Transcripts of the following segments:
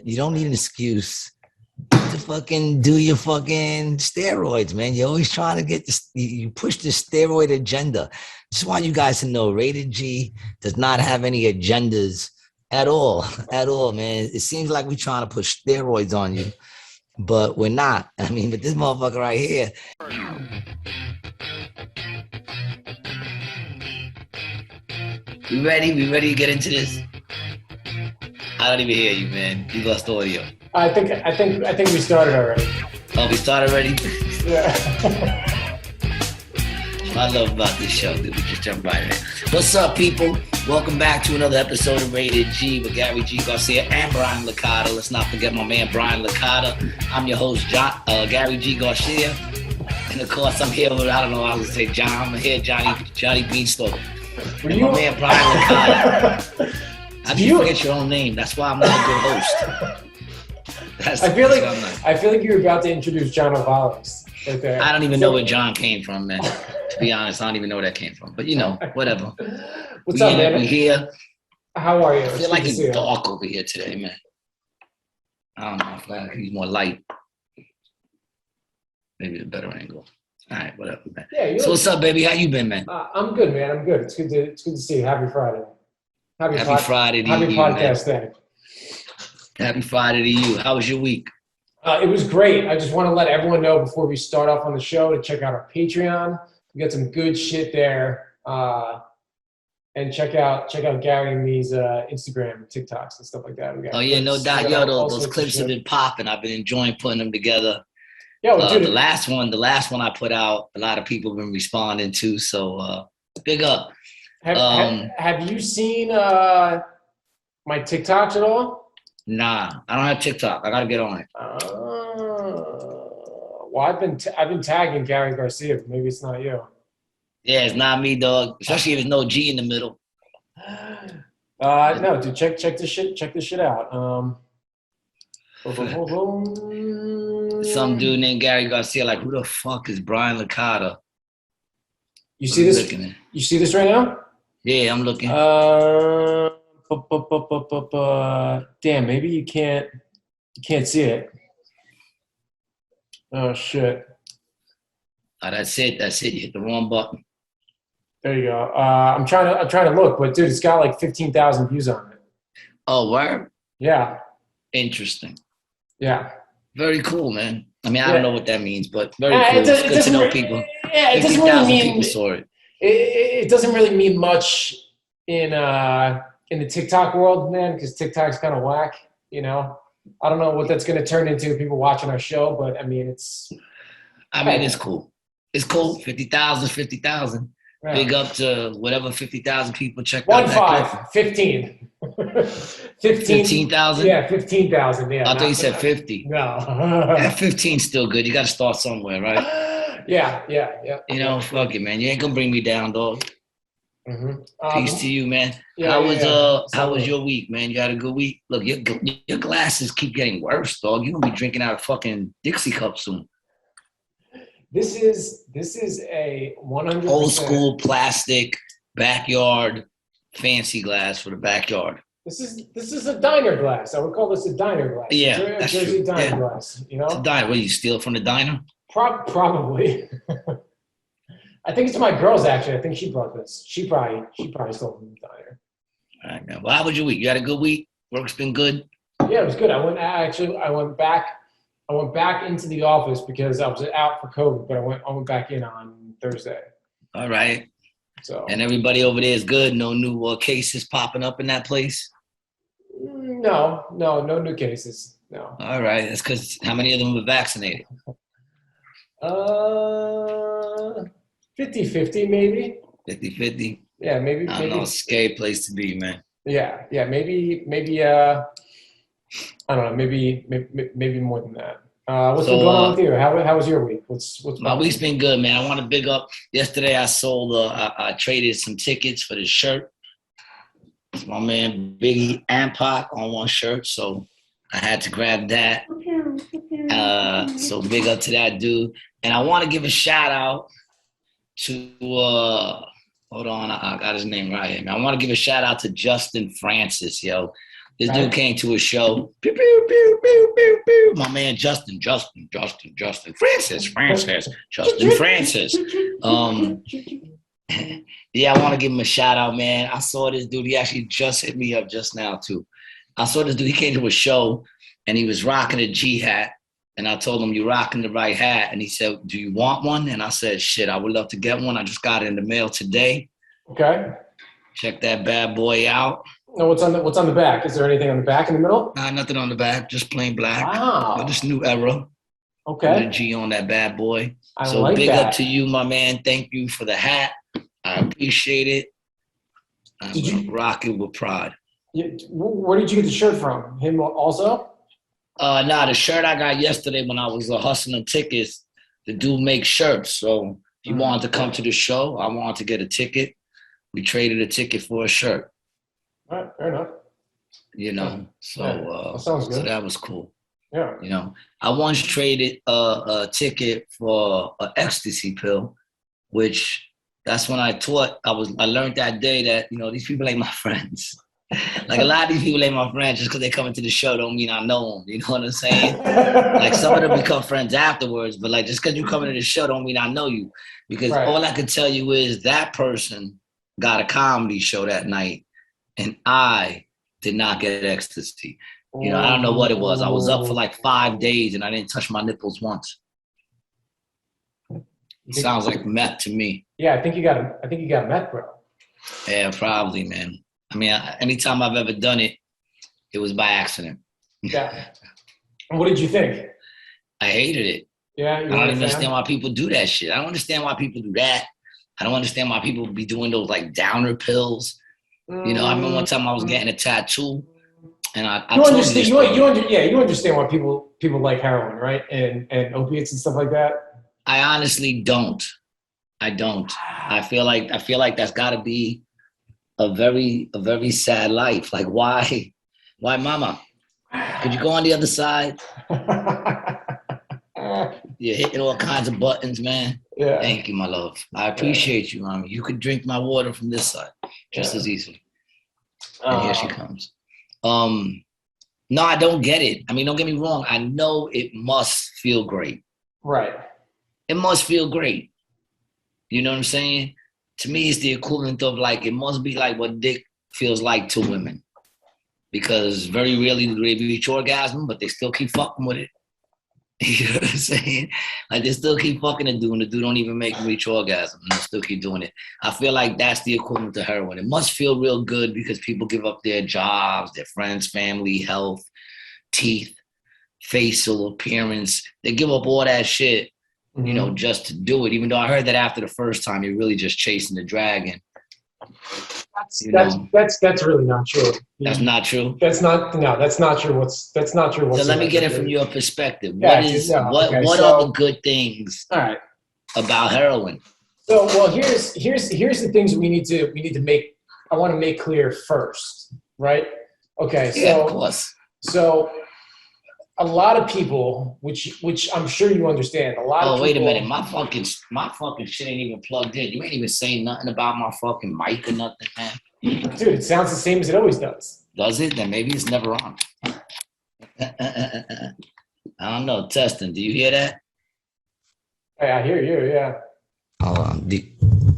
You don't need an excuse to fucking do your fucking steroids, man. You're always trying to get this. You push the steroid agenda. Just want you guys to know, Rated G does not have any agendas at all, man. It seems like we're trying to push steroids on you, but we're not. I mean, but this motherfucker right here. We ready? We ready to get into this? I don't even hear you, man. You lost audio. I think we started already. Oh, we started already? Yeah. What I love about this show, dude. We just jump right in. What's up, people? Welcome back to another episode of Rated G with Gary G. Garcia and Brian Licata. Let's not forget my man, Brian Licata. I'm your host, Gary G. Garcia. And of course, I'm here with, I don't know, I was going to say John. I'm here, Johnny Beanstalk. And my man, Brian Licata. How do you forget your own name? That's why I'm not a good host. I feel like you were about to introduce John Opiates right there. I don't even know where John came from, man. To be honest, I don't even know where that came from. But you know, whatever. What's up, man? We here. How are you? I feel like it's dark over here today, man. I don't know. I feel like he's more light. Maybe a better angle. All right, whatever, man. Yeah, so what's up, baby? How you been, man? I'm good, man. I'm good. It's good to see you. Happy Friday. Happy Friday to you, Happy podcast day. Happy Friday to you. How was your week? It was great. I just want to let everyone know before we start off on the show to check out our Patreon. We got some good shit there. And check out Gary and me's Instagram, TikToks, and stuff like that. Oh yeah, no doubt. Yo, those clips have been popping. I've been enjoying putting them together. Yo, dude, the last one I put out, a lot of people have been responding to. So big up. Have you seen my TikToks at all? Nah, I don't have TikTok. I gotta get on it. Well, I've been tagging Gary Garcia, but maybe it's not you. Yeah, it's not me, dog. Especially if there's no G in the middle. No, dude, check this shit out. Some dude named Gary Garcia, like, who the fuck is Brian Licata? You see this? You see this right now? Yeah, I'm looking. Damn, maybe you can't see it. Oh shit. Oh, that's it. You hit the wrong button. There you go. I'm trying to look, but dude, it's got like 15,000 views on it. Oh, where? Yeah. Interesting. Yeah. Very cool, man. I mean, I don't know what that means, but very cool. It's good to know people. Yeah, it doesn't really mean people saw it. It doesn't really mean much in the TikTok world, man, because TikTok's kind of whack, you know. I don't know what that's going to turn into, people watching our show, but I mean, it's cool. It's cool. 50,000. Right. Big up to whatever 50,000 people checked out that clip. 15. 15,000? Yeah, 15,000. Yeah. I thought you said 50. No. Yeah, 15's still good. You got to start somewhere, right? Yeah. You know, fuck it, man. You ain't going to bring me down, dog. Mm-hmm. Peace to you, man. How was your week, man? You had a good week? Look, your glasses keep getting worse, dog. You're gonna be drinking out of fucking Dixie cup soon. This is a 100% old school plastic backyard fancy glass for the backyard. This is a diner glass. I would call this a diner glass. Yeah, that's Jersey true. Diner glass. You know, it's a diner. What, do you steal from the diner? Probably. I think it's my girl's actually. I think she brought this. She probably stole from the diner. All right, man. Well, how was your week? You had a good week? Work's been good? Yeah, it was good. I went back into the office because I was out for COVID, but I went back in on Thursday. All right. So. And everybody over there is good? No new cases popping up in that place? No new cases. No. All right. That's because how many of them were vaccinated? 50-50 maybe. 50-50? Yeah, maybe. I don't know, it's a scary place to be, man. Yeah, maybe I don't know, maybe more than that. What's been going on with you? How was your week? My week's been good, man. I want to big up. Yesterday I sold, I traded some tickets for this shirt. It's my man Biggie and Pac on one shirt, so I had to grab that. So big up to that dude. And I want to give a shout out to, hold on, I got his name right here, man. I want to give a shout out to Justin Francis, yo. This dude came to a show. Pew, pew, pew, pew, pew, pew. My man Justin Francis, Justin Francis. Yeah, I want to give him a shout out, man. I saw this dude. He actually just hit me up just now too. I saw this dude. He came to a show and he was rocking a G hat. And I told him, "You're rocking the right hat." And he said, "Do you want one?" And I said, "Shit, I would love to get one. I just got it in the mail today." Okay. Check that bad boy out. Now, what's on the back? Is there anything on the back in the middle? Nothing on the back, just plain black. Wow. This new era. Okay. With a G on that bad boy. So like big that. up to you, my man. Thank you for the hat. I appreciate it. I'm rocking with pride. Where did you get the shirt from? Him also? The shirt I got yesterday when I was hustling tickets, the dude makes shirts. So he wanted to come to the show. I wanted to get a ticket. We traded a ticket for a shirt. All right, fair enough. You know, so that sounds good. So that was cool. Yeah. You know, I once traded a ticket for an ecstasy pill, which that's when I learned that day that, you know, these people ain't my friends. Like a lot of these people ain't my friends just because they come into the show don't mean I know them. You know what I'm saying? Like some of them become friends afterwards, but like just because you come into the show don't mean I know you. Because all I can tell you is that person got a comedy show that night and I did not get ecstasy. You know, I don't know what it was. I was up for like 5 days and I didn't touch my nipples once. It sounds like meth to me. Yeah, I think you got meth, bro. Yeah, probably, man. I mean, anytime I've ever done it, it was by accident. Yeah. And what did you think? I hated it. Yeah. I don't even understand why people do that shit. I don't understand why people do that. I don't understand why people be doing those like downer pills. You know, I remember one time I was getting a tattoo, and I told understand. You understand why people like heroin, right? And opiates and stuff like that. I honestly don't. I don't. I feel like that's got to be a very sad life. Like why, mama? Could you go on the other side? You're hitting all kinds of buttons, man. Yeah. Thank you, my love. I appreciate you, mommy. You could drink my water from this side just as easily. And here she comes. No, I don't get it. I mean, don't get me wrong. I know it must feel great. Right. It must feel great. You know what I'm saying? To me, it's the equivalent of like, it must be like what dick feels like to women. Because very rarely do they reach orgasm, but they still keep fucking with it. You know what I'm saying? Like they still keep fucking and doing. The dude don't even make them reach orgasm, and they still keep doing it. I feel like that's the equivalent to heroin. It must feel real good because people give up their jobs, their friends, family, health, teeth, facial appearance. They give up all that shit, you know, just to do it. Even though I heard that after the first time, you're really just chasing the dragon. That's really not true. That's not true. That's not true. That's not true. So let me get it from your perspective. Yeah, what are the good things about heroin? So well, here's the things we need to make. I want to make clear first, right? Okay. So, yeah, of course. So a lot of people, which I'm sure you understand, a lot of people. Oh, wait a minute. My fucking shit ain't even plugged in. You ain't even saying nothing about my fucking mic or nothing, man. Dude, it sounds the same as it always does. Does it? Then maybe it's never on. I don't know. Testing. Do you hear that? Hey, I hear you, yeah. Hold on.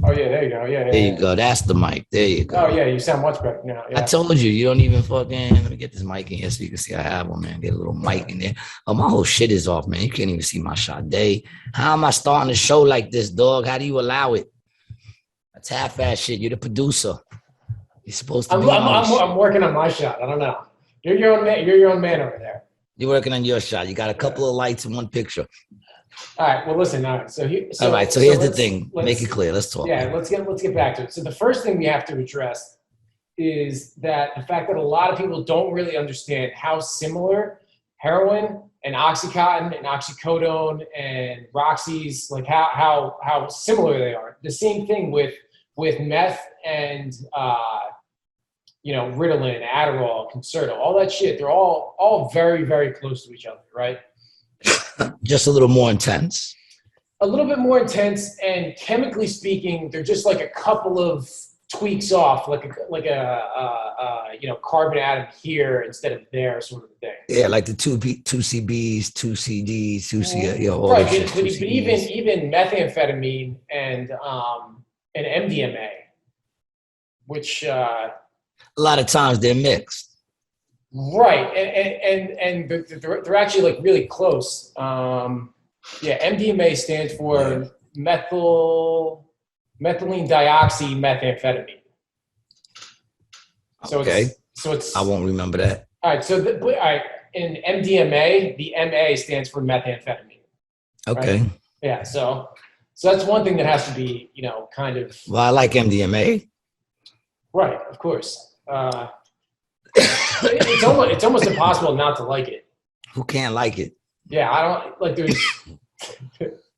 Oh, yeah, there you go. Yeah, there you go. That's the mic. There you go. Oh, yeah, you sound much better now. Yeah. I told you don't even fucking... Let me get this mic in here so you can see I have one, man. Get a little mic in there. Oh, my whole shit is off, man. You can't even see my shot. How am I starting a show like this, dog? How do you allow it? That's half-ass shit. You're the producer. You're supposed to be I'm working on my shot. I don't know. You're your own man. You're your own man over there. You're working on your shot. You got a couple of lights in one picture. All right. Well, listen. All right. So here's the thing. Make it clear. Let's talk. Yeah. Let's get back to it. So the first thing we have to address is that the fact that a lot of people don't really understand how similar heroin and Oxycontin and oxycodone and Roxy's, like how similar they are. The same thing with meth and Ritalin, Adderall, Concerta, all that shit. They're all very, very close to each other, right? Just a little more intense. A little bit more intense, and chemically speaking, they're just like a couple of tweaks off like a carbon atom here instead of there sort of thing. Yeah, like the two CBs, two CDs, two C, all right. that shit. But even methamphetamine and MDMA, which a lot of times they're mixed. Right, and they're actually like really close. MDMA stands for methylene dioxymethamphetamine. So okay. It's I won't remember that. All right. So in MDMA, the MA stands for methamphetamine. Okay. Right? Yeah. So that's one thing that has to be, kind of. Well, I like MDMA. Right. Of course. It's almost impossible not to like it. Who can't like it? Yeah, I don't like.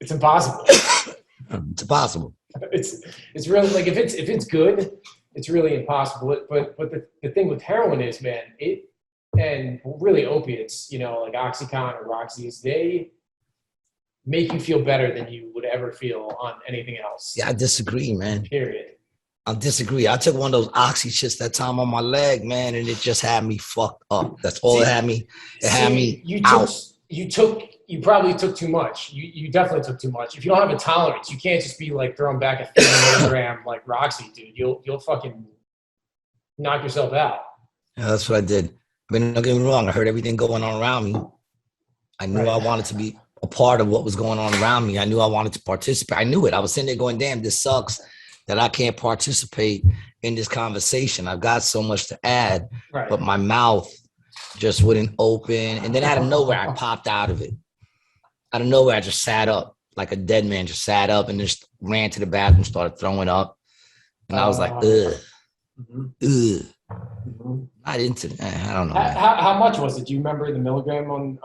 It's impossible. It's impossible. It's really like if it's good, it's really impossible. But the thing with heroin is, man, and really opiates, like Oxycontin or Roxy's, they make you feel better than you would ever feel on anything else. Yeah, I disagree, man. Period. I disagree. I took one of those oxy shits that time on my leg, man, and it just had me fucked up. That's all it had me. It had me out. You probably took too much. You definitely took too much. If you don't have a tolerance, you can't just be like throwing back a 30 milligram like Roxy, dude. You'll fucking knock yourself out. Yeah, that's what I did. I mean, don't get me wrong. I heard everything going on around me. I knew I wanted to be a part of what was going on around me. I knew I wanted to participate. I knew it. I was sitting there going, damn, this sucks that I can't participate in this conversation. I've got so much to add, but my mouth just wouldn't open. And then out of nowhere, I popped out of it. Out of nowhere, I just sat up like a dead man, just sat up and just ran to the bathroom, started throwing up. And I was like, ugh, not into it. I don't know. How much was it? Do you remember the milligram on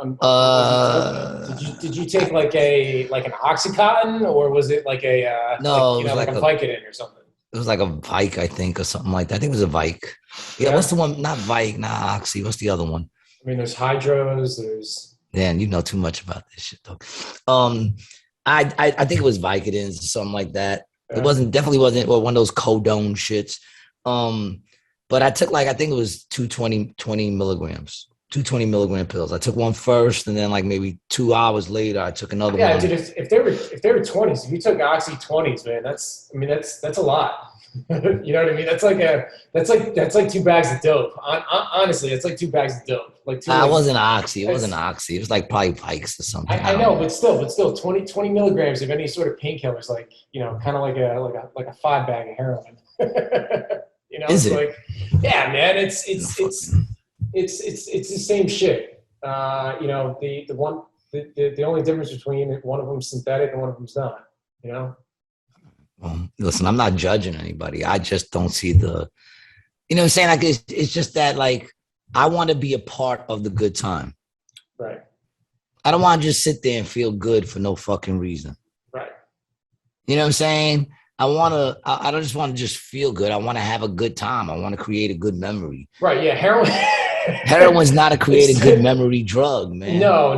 did you take like an Oxycontin, or was it like a no, like a Vicodin or something? It was like a Vike, I think, or something like that. I think it was a Vike. Yeah, what's the one? Not Vike, not Oxy. What's the other one? I mean, there's Hydros, there's... Man, you know too much about this shit, though. I think it was Vicodins or something like that. Yeah. It definitely wasn't one of those codone shits. But I took I think it was 220 milligrams, 220 milligram pills. I took one first, and then like maybe 2 hours later, I took another one. Yeah, dude, if they were 20s, if you took Oxy 20s, man, that's a lot. You know what I mean? That's like 2 bags of dope. Honestly, it's like 2 bags of dope. It wasn't Oxy. It wasn't Oxy. It was like probably Vikes or something. I know, but still 20 milligrams of any sort of painkiller is like, kind of like a 5 bag of heroin. Is it? Like, yeah, man, it's the same shit. The only difference between one of them's synthetic and one of them's not. Well, listen, I'm not judging anybody. I just don't see the, what I'm saying? Like, it's just that, like, I want to be a part of the good time. Right. I don't want to just sit there and feel good for no fucking reason. Right. You know what I'm saying? I don't just want to just feel good. I want to have a good time. I want to create a good memory. Right. Yeah. Heroin's not a create a good memory drug, man. No.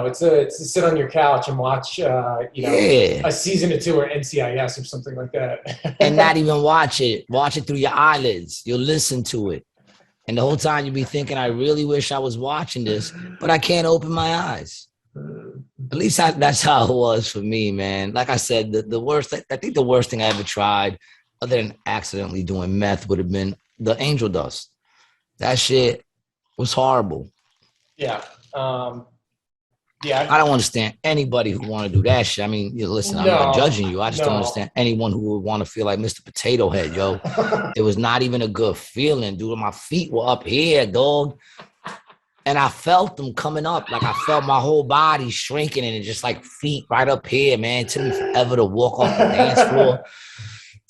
It's to sit on your couch and watch, a season or 2 or NCIS or something like that. And not even watch it. Watch it through your eyelids. You'll listen to it. And the whole time you'll be thinking, I really wish I was watching this, but I can't open my eyes. At least that's how it was for me, man. Like I said, the worst, I think the worst thing I ever tried, other than accidentally doing meth, would have been the angel dust. That shit was horrible. Yeah. I don't understand anybody who want to do that shit. I mean, listen, I'm not judging you. I just don't understand anyone who would want to feel like Mr. Potato Head, yo. It was not even a good feeling, dude. My feet were up here, dog. And I felt them coming up. Like I felt my whole body shrinking and it just like feet right up here, man. It took me forever to walk off the dance floor.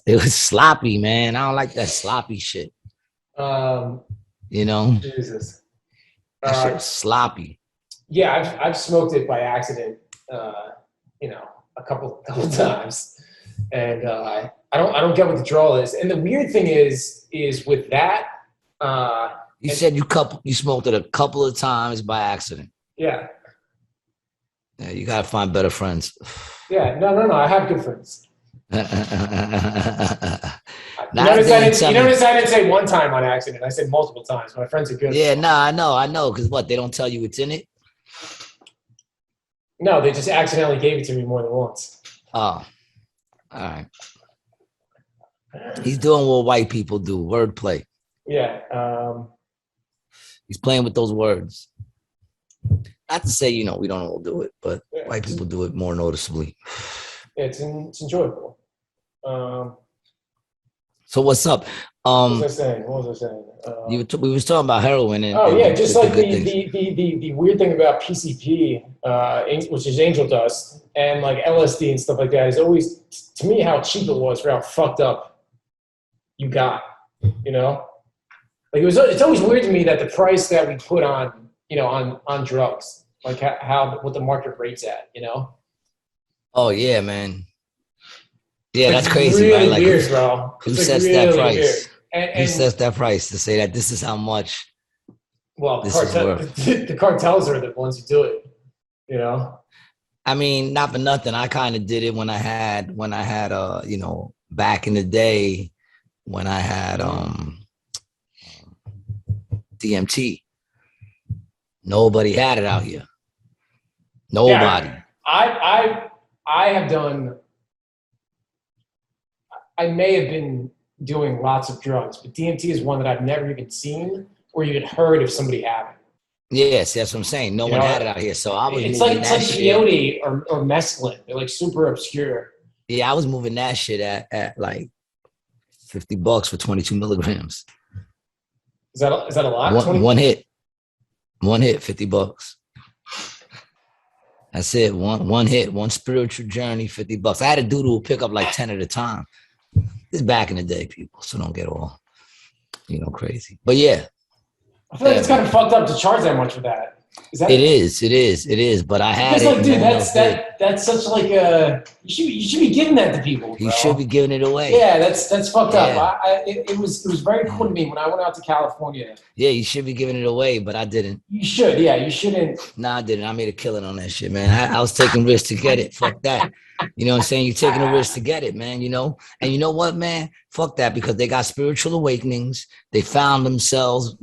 It was sloppy, man. I don't like that sloppy shit. Jesus. That shit was sloppy. Yeah, I've smoked it by accident, a couple times. And I don't get what the draw is. And the weird thing is with that, you said you smoked it a couple of times by accident. Yeah. Yeah, you gotta find better friends. Yeah, no. I have good friends. You notice I didn't say one time on accident. I said multiple times. My friends are good. Yeah, I know. Because what, they don't tell you what's in it? No, they just accidentally gave it to me more than once. Oh, all right. He's doing what white people do, wordplay. Yeah. He's playing with those words. Not to say, we don't all do it, but white people do it more noticeably. Yeah, it's enjoyable. So what's up? What was I saying? We was talking about heroin. Just like the weird thing about PCP, which is angel dust, and like LSD and stuff like that, is always, to me, how cheap it was for how fucked up you got, Like it's always weird to me that the price that we put on, on drugs, like what the market rate's at, Oh yeah, man. Yeah, it's that's crazy, really right? Like, weird, bro. Who sets that price? Who sets that price to say that this is how much? Well, the cartels are the ones who do it, I mean, not for nothing. I kind of did it when I had, back in the day when I had DMT. Nobody had it out here. Nobody. Yeah, I have done. I may have been doing lots of drugs, but DMT is one that I've never even seen or even heard of somebody having. Yes, that's what I'm saying. No one had it out here, so I was. It's like peyote or mescaline. They're like super obscure. Yeah, I was moving that shit at like $50 for 22 milligrams. Is that a lot? One hit, $50. That's it. One hit, one spiritual journey, $50. I had a dude who would pick up like 10 at a time. This is back in the day, people. So don't get all, crazy. But yeah. I feel like it's kind of fucked up to charge that much for that. It is. But I had it. Like, dude, that's such like a. You should be giving that to people. Bro. You should be giving it away. Yeah, that's fucked up. It was very cool to me when I went out to California. Yeah, you should be giving it away, but I didn't. You should. Yeah, you shouldn't. Nah, I didn't. I made a killing on that shit, man. I was taking risks to get it. Fuck that. You know what I'm saying? You're taking a risk to get it, man, And you know what, man? Fuck that, because they got spiritual awakenings. They found themselves.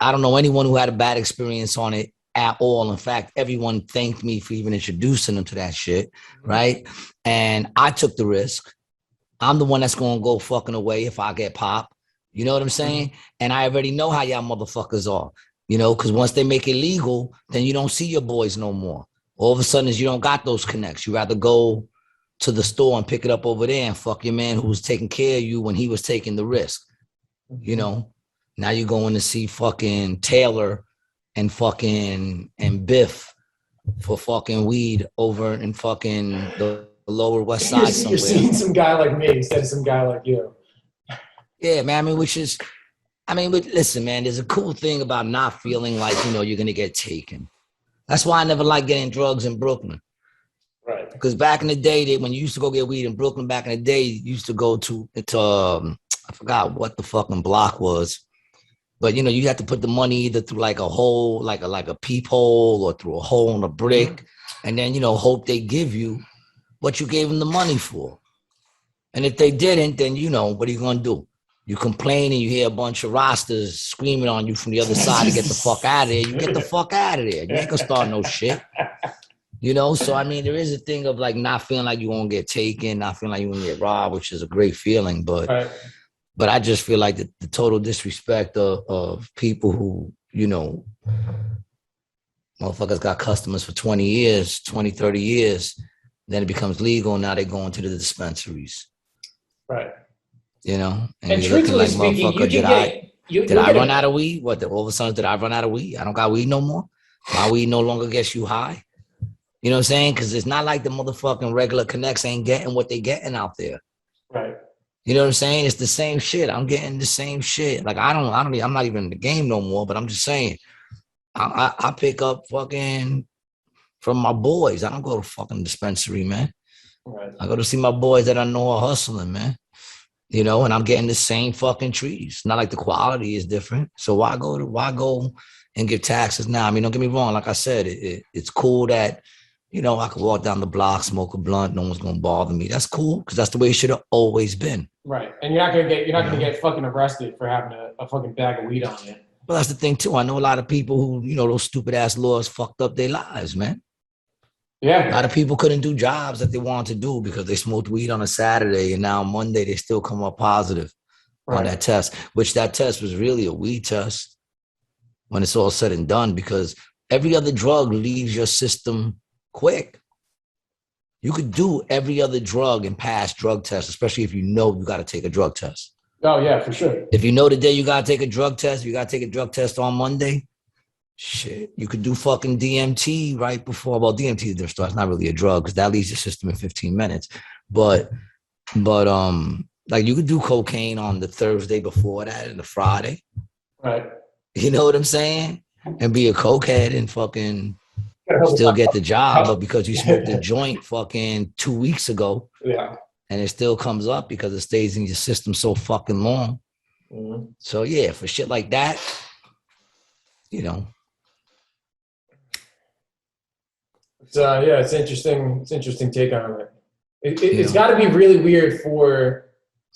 I don't know anyone who had a bad experience on it at all. In fact, everyone thanked me for even introducing them to that shit, right? And I took the risk. I'm the one that's going to go fucking away if I get popped. You know what I'm saying? And I already know how y'all motherfuckers are, because once they make it legal, then you don't see your boys no more. All of a sudden, you don't got those connects. You rather go to the store and pick it up over there and fuck your man who was taking care of you when he was taking the risk. Now you're going to see fucking Taylor and Biff for fucking weed over in fucking the Lower West Side somewhere. You're seeing some guy like me instead of some guy like you. Yeah, man. Listen, man, there's a cool thing about not feeling like, you're going to get taken. That's why I never liked getting drugs in Brooklyn. Right. Because back in the day, when you used to go get weed in Brooklyn, back in the day, you used to go to I forgot what the fucking block was. But, you had to put the money either through like a hole, like a peephole, or through a hole in a brick. And then, hope they give you what you gave them the money for. And if they didn't, then, what are you going to do? You complain and you hear a bunch of rosters screaming on you from the other side to get the fuck out of there. You get the fuck out of there. You ain't going to start no shit. So, there is a thing of like not feeling like you won't get taken, not feeling like you won't get robbed, which is a great feeling. But I just feel like the total disrespect of people who, motherfuckers got customers for 20 years, 20, 30 years. Then it becomes legal. And now they go into the dispensaries. Right. And you're looking like, motherfucker, did I run out of weed? What, all of a sudden, did I run out of weed? I don't got weed no more? My weed no longer gets you high? You know what I'm saying? Because it's not like the motherfucking regular connects ain't getting what they getting out there. Right. You know what I'm saying? It's the same shit. I'm getting the same shit. Like I'm not even in the game no more, but I'm just saying, I pick up fucking from my boys. I don't go to fucking dispensary, man. Right. I go to see my boys that I know are hustling, man. And I'm getting the same fucking trees. Not like the quality is different. So why go and give taxes now? Don't get me wrong. Like I said, it's cool that You know, I could walk down the block, smoke a blunt, no one's gonna bother me. That's cool, because that's the way it should have always been. Right. And you're not gonna get fucking arrested for having a fucking bag of weed on you. But that's the thing too. I know a lot of people who, you know, those stupid ass laws fucked up their lives, man. Yeah. A lot of people couldn't do jobs that they wanted to do because they smoked weed on a Saturday, and now Monday they still come up positive on that test, which that test was really a weed test when it's all said and done, because every other drug leaves your system quick. You could do every other drug and pass drug tests, especially if you know you got to take a drug test. Oh, yeah, for sure. If you know the day you got to take a drug test, you got to take a drug test on Monday, shit, you could do fucking DMT right before. Well, DMT is different. It's not really a drug because that leaves your system in 15 minutes. But like you could do cocaine on the Thursday before that and the Friday. Right. You know what I'm saying? And be a cokehead and fucking still get the job. But because you smoked a joint fucking 2 weeks ago, yeah, and it still comes up because it stays in your system so fucking long. Mm-hmm. So yeah, for shit like that, you know. It's interesting. It's interesting take on it. It's got to be really weird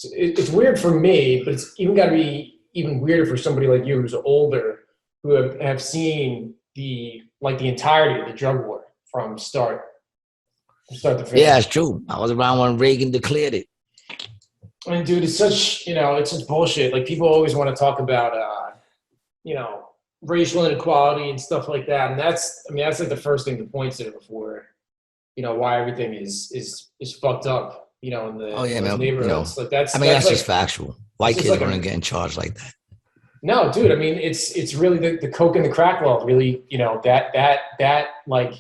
it's weird for me, but it's even got to be even weirder for somebody like you who's older, who have seen the entirety of the drug war from start to finish. Yeah, it's true. I was around when Reagan declared it. And dude, it's such bullshit. Like people always want to talk about, racial inequality and stuff like that. And that's like the first thing to point to before, why everything is fucked up. In the neighborhoods. Like that's just factual. White kids aren't getting charged like that. No, dude. I mean, it's really the coke and the crack law. Really, that like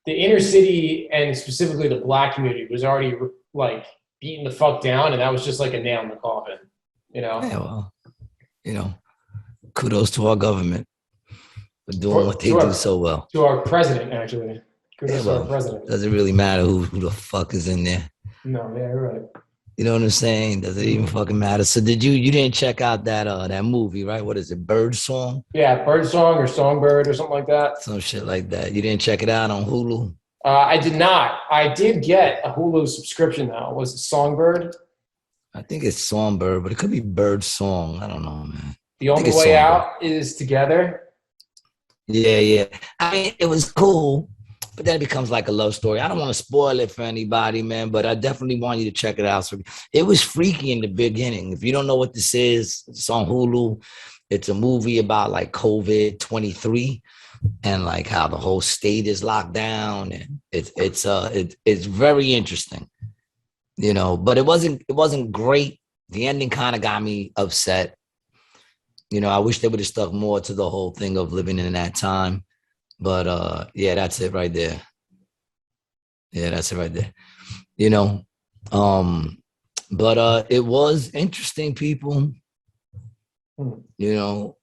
the inner city and specifically the black community was already like beaten the fuck down, and that was just like a nail in the coffin. Yeah, well, kudos to our government for doing what they do so well. To our president, actually. Kudos to our president. Doesn't really matter who the fuck is in there. No, yeah, you're right. You know what I'm saying? Does it even fucking matter? So you didn't check out that movie, right? What is it? Bird Song? Yeah, Bird Song or Songbird or something like that. Some shit like that. You didn't check it out on Hulu? I did not. I did get a Hulu subscription though. Was it Songbird? I think it's Songbird, but it could be Bird Song. I don't know, man. The Only Way Out is Together. Yeah. I mean, it was cool. But then it becomes like a love story. I don't want to spoil it for anybody, man, but I definitely want you to check it out. So it was freaky in the beginning. If you don't know what this is, it's on Hulu. It's a movie about like COVID-23 and like how the whole state is locked down, and it's very interesting, But it wasn't great. The ending kind of got me upset. I wish they would have stuck more to the whole thing of living in that time. But yeah, that's it right there. But it was interesting, people. It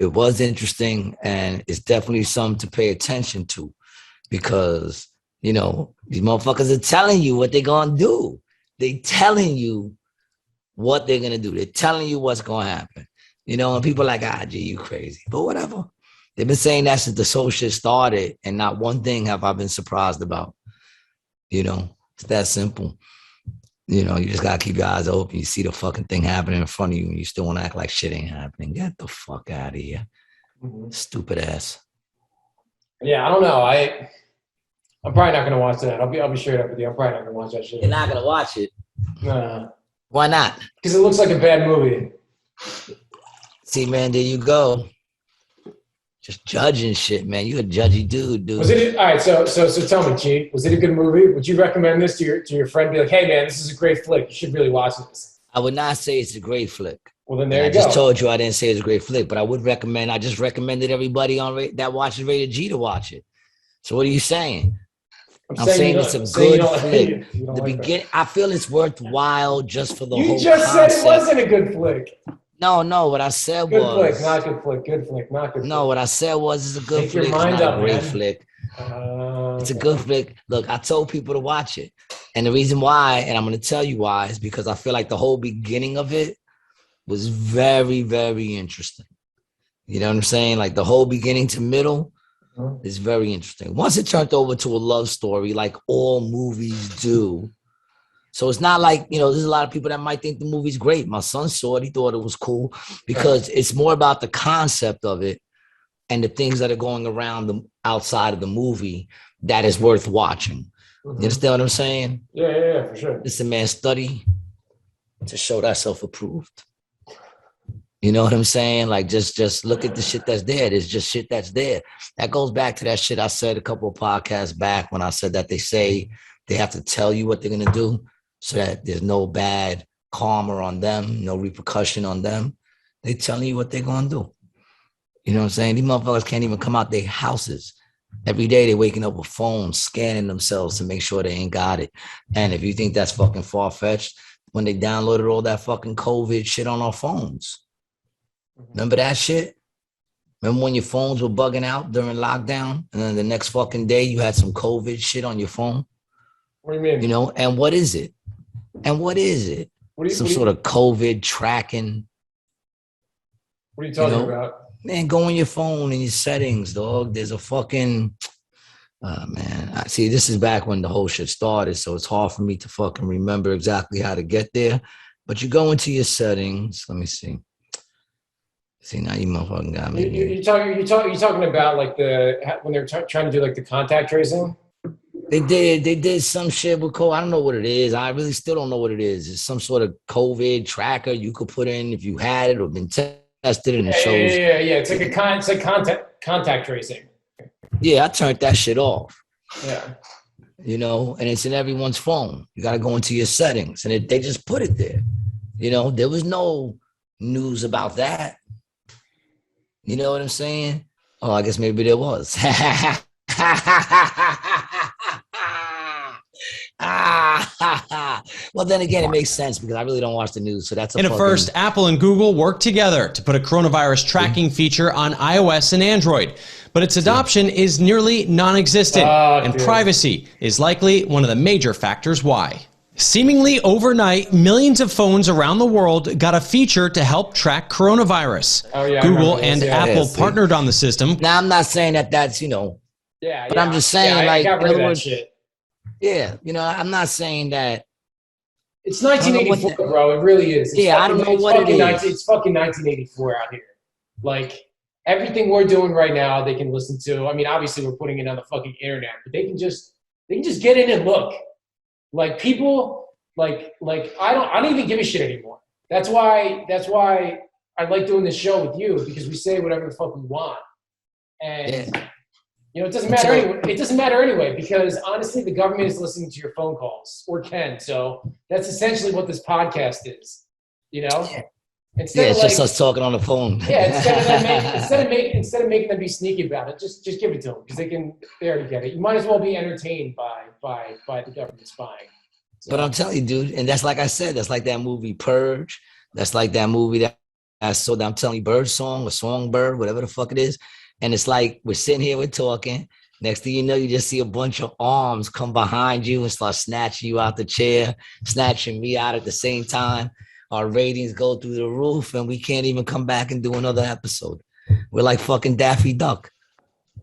was interesting, and it's definitely something to pay attention to, because these motherfuckers are telling you what they're gonna do. They telling you what they're gonna do. They're telling you what's gonna happen. And people are like, gee, you crazy, but whatever. They've been saying that since the whole shit started, and not one thing have I been surprised about. It's that simple. You just gotta keep your eyes open. You see the fucking thing happening in front of you, and you still want to act like shit ain't happening. Get the fuck out of here, stupid ass. Yeah, I don't know. I'm probably not gonna watch that. I'll be straight up with you. I'm probably not gonna watch that shit. You're not gonna watch it? Nah. Why not? Because it looks like a bad movie. See, man, there you go. Just judging shit, man. You a judgy dude. Was it all right? So tell me, G, was it a good movie? Would you recommend this to your friend? Be like, hey, man, this is a great flick. You should really watch this. I would not say it's a great flick. Well, then there you go. I just told you I didn't say it's a great flick, but I would recommend. I just recommended everybody that watches Rated G to watch it. So what are you saying? I'm saying it's a good flick. The beginning, I feel it's worthwhile just for the whole concept. You just said it wasn't a good flick. No, what I said was... Good flick, not good flick. Good flick, not good flick. No, what I said was it's a good flick. It's not a great flick. It's a good flick. Look, I told people to watch it. And the reason why, and I'm going to tell you why, is because I feel like the whole beginning of it was very, very interesting. You know what I'm saying? Like the whole beginning to middle It's very interesting. Once it turned over to a love story, like all movies do. So it's not like, there's a lot of people that might think the movie's great. My son saw it. He thought it was cool because it's more about the concept of it and the things that are going around the outside of the movie that is worth watching. You understand what I'm saying? Yeah, for sure. It's a man's study to show thyself approved. You know what I'm saying? Like, just look at the shit that's there. There's just shit that's there. That goes back to that shit I said a couple of podcasts back when I said that they say they have to tell you what they're going to do so that there's no bad karma on them, no repercussion on them. They telling you what they're going to do. You know what I'm saying? These motherfuckers can't even come out their houses. Every day they're waking up with phones, scanning themselves to make sure they ain't got it. And if you think that's fucking far-fetched, when they downloaded all that fucking COVID shit on our phones. Remember that shit? Remember when your phones were bugging out during lockdown? And then the next fucking day you had some COVID shit on your phone? What do you mean? And what is it? Some sort of COVID tracking. What are you talking about? Man, go in your phone and your settings, dog. There's a fucking... man, see, this is back when the whole shit started, so it's hard for me to fucking remember exactly how to get there. But you go into your settings. Let me see. See, now you motherfucking got me. You talking about like when they're trying to do like the contact tracing? They did some shit with COVID. I don't know what it is. I really still don't know what it is. It's some sort of COVID tracker you could put in if you had it or been tested, and it shows. Yeah. It's like contact tracing. Yeah, I turned that shit off. Yeah. And it's in everyone's phone. You got to go into your settings, and they just put it there. There was no news about that. You know what I'm saying? Oh, I guess maybe there was. Well, then again, it makes sense because I really don't watch the news. So that's In a first, Apple and Google worked together to put a coronavirus tracking feature on iOS and Android. But its adoption is nearly non-existent, and privacy is likely one of the major factors why. Seemingly overnight, millions of phones around the world got a feature to help track coronavirus. Google and Apple partnered on the system. Now, I'm not saying that's, but I'm just saying, I got rid of that shit. Yeah, I'm not saying that. It's 1984, bro. It really is. I don't know what it is. It's fucking 1984 out here. Like, everything we're doing right now, they can listen to. I mean, obviously, we're putting it on the fucking internet, but they can just get in and look. Like, people, like I don't even give a shit anymore. That's why I like doing this show with you, because we say whatever the fuck we want. And it doesn't matter anyway. It doesn't matter anyway, because honestly, the government is listening to your phone calls, or can. So that's essentially what this podcast is. Instead it's just us talking on the phone. Yeah, instead of making them be sneaky about it, just give it to them, because they already get it. You might as well be entertained by the government spying. So. But I'm telling you, dude, and that's like I said, that's like that movie Purge. That's like that movie that I'm telling you, Bird Song or Songbird, whatever the fuck it is. And it's like we're sitting here, we're talking. Next thing you know, you just see a bunch of arms come behind you and start snatching you out the chair, snatching me out at the same time. Our ratings go through the roof, and we can't even come back and do another episode. We're like fucking Daffy Duck.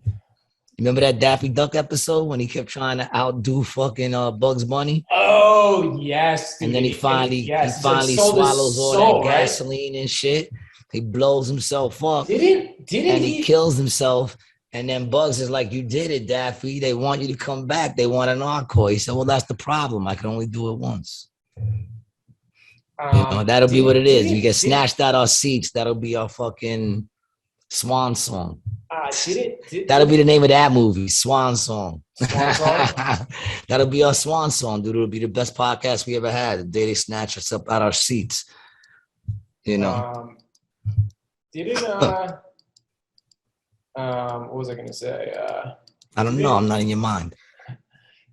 You remember that Daffy Duck episode when he kept trying to outdo fucking Bugs Bunny? Oh, yes. Dude. And then he finally swallows all that gasoline and shit. He blows himself up. Didn't he kills himself. And then Bugs is like, you did it, Daffy. They want you to come back. They want an encore. He said, well, that's the problem. I can only do it once. That'll be what it is. You get snatched out our seats. That'll be our fucking swan song. That'll be the name of that movie, Swan Song. That'll be our swan song, dude. It'll be the best podcast we ever had. The day they snatch us up out our seats. What was I gonna say? I don't know. I'm not in your mind.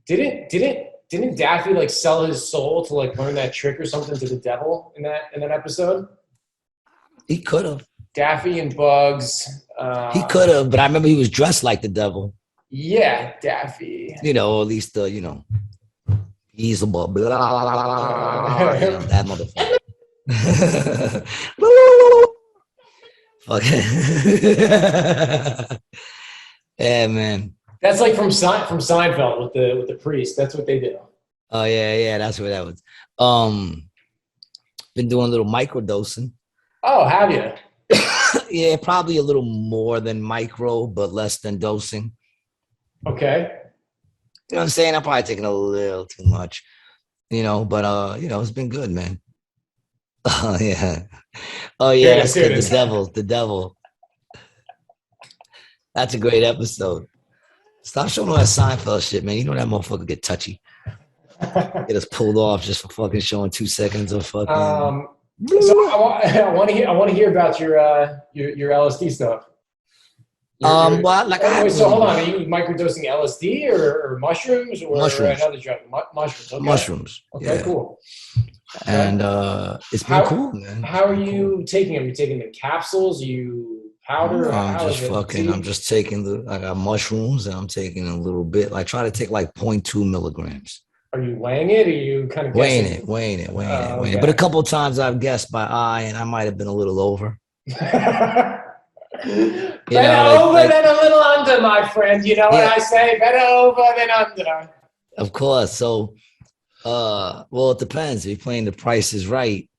Didn't Daffy like sell his soul to like learn that trick or something to the devil in that episode? He could have. Daffy and Bugs. He could have, but I remember he was dressed like the devil. Yeah, Daffy. At least he's a blah, blah, blah, blah, that motherfucker. Fuck. Yeah, man. That's like from Seinfeld with the priest. That's what they do. Oh yeah, that's what that was. Been doing a little microdosing. Oh, have you? Yeah, probably a little more than micro, but less than dosing. Okay. You know what I'm saying? I'm probably taking a little too much, but it's been good, man. Oh yeah. Oh yeah, that's good. The devil. That's a great episode. Stop showing all that Seinfeld shit, man. You know that motherfucker get touchy. Get us pulled off just for fucking showing 2 seconds of fucking. So I want to hear about your LSD stuff. Hold on. Are you microdosing LSD or mushrooms or another drug? Mushrooms. Okay. Mushrooms. Okay, yeah. cool. And it's been cool, man. How are you taking them? Are you taking the capsules? You powder? No, I'm just taking I got mushrooms and I'm taking a little bit. I try to take like 0.2 milligrams. Are you weighing it? Or are you kind of guessing? Weighing it. But a couple of times I've guessed by eye and I might have been a little over. Better over than a little under, my friend. You know what I say? Better over than under. Of course. So, it depends. If you're playing the Price is Right,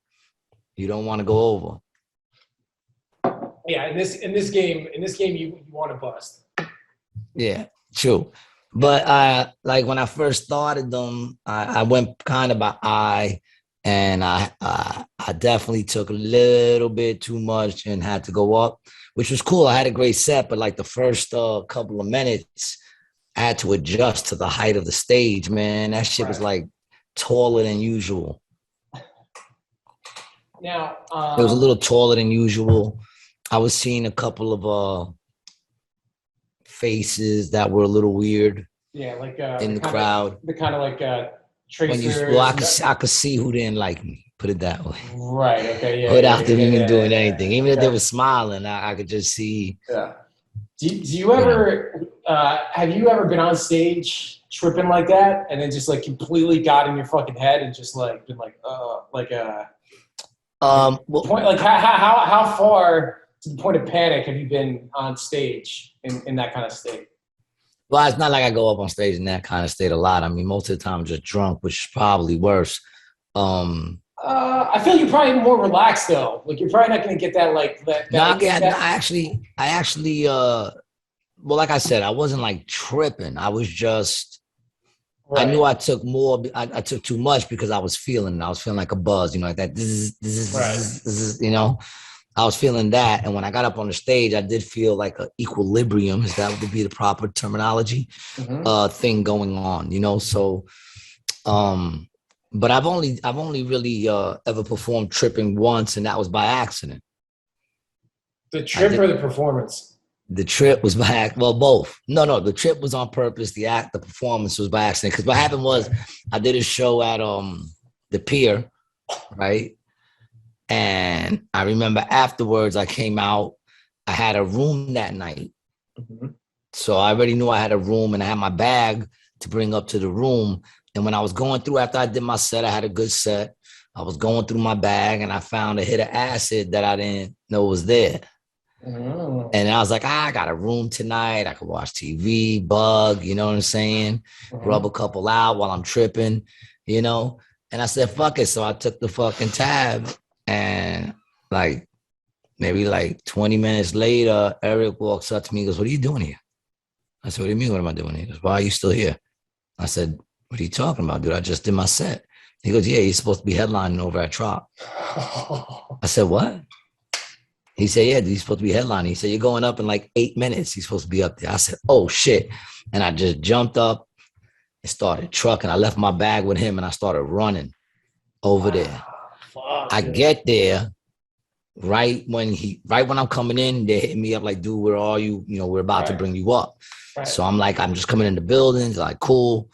you don't want to go over. Yeah, in this game, you want to bust. Yeah, true. But like when I first started them, I went kind of by eye, and I definitely took a little bit too much and had to go up, which was cool. I had a great set, but like the first couple of minutes, I had to adjust to the height of the stage, man. That shit was like taller than usual. Now, it was a little taller than usual. I was seeing a couple of faces that were a little weird. Yeah, like in the crowd. The kind of like tracers. I could see who didn't like me. Put it that way. Right. Okay. Yeah. Without them even doing anything, even if they were smiling, I could just see. Yeah. Do you ever have you ever been on stage tripping like that and then just like completely got in your fucking head and just like been like point, like how far to the point of panic have you been on stage in that kind of state? Well, it's not like I go up on stage in that kind of state a lot. I mean, most of the time I'm just drunk, which is probably worse. I feel you're probably more relaxed though. Like you're probably not going to get that like that. I actually, well, like I said, I wasn't like tripping. I was just, I knew I took more. I took too much because I was feeling it. I was feeling like a buzz, like that. This is, I was feeling that. And when I got up on the stage, I did feel like an equilibrium, is that would be the proper terminology, thing going on, so, but I've only really ever performed tripping once, and that was by accident. The trip or the performance? The trip was both. No, the trip was on purpose. The performance was by accident. Because what happened was I did a show at the Pier, right? And I remember afterwards I came out. I had a room that night. Mm-hmm. So I already knew I had a room and I had my bag to bring up to the room. And when I was going through, after I did my set, I had a good set. I was going through my bag and I found a hit of acid that I didn't know was there. Mm. And I was like, I got a room tonight. I could watch TV, bug, you know what I'm saying? Mm-hmm. Rub a couple out while I'm tripping, And I said, fuck it. So I took the fucking tab and like maybe like 20 minutes later, Eric walks up to me and goes, what are you doing here? I said, what do you mean? What am I doing here? He goes, why are you still here? I said, what are you talking about, dude? I just did my set. He goes, yeah, you're supposed to be headlining over at Trop. I said, what? He said, yeah, he's supposed to be headlining. He said, you're going up in like 8 minutes. He's supposed to be up there. I said, oh, shit. And I just jumped up and started trucking. I left my bag with him and I started running over there. Fuck, I get there right when I'm coming in, they hit me up like, dude, where are you? We're about to bring you up. Right. So I'm like, I'm just coming in the building. It's like, cool.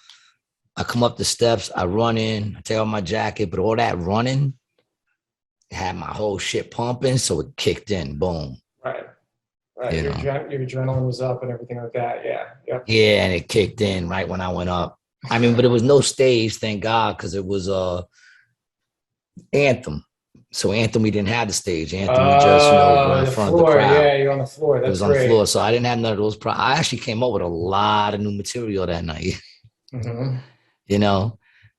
I come up the steps. I run in. I take off my jacket. But all that running had my whole shit pumping. So it kicked in. Boom. Right. Your adrenaline was up and everything like that. Yeah. Yep. Yeah. And it kicked in right when I went up. I mean, but it was no stage, thank God, because it was Anthem. So Anthem, we didn't have the stage. Anthem, we just, were in front of the crowd. Yeah, you're on the floor. That's it was on the floor, so I didn't have none of those. I actually came up with a lot of new material that night.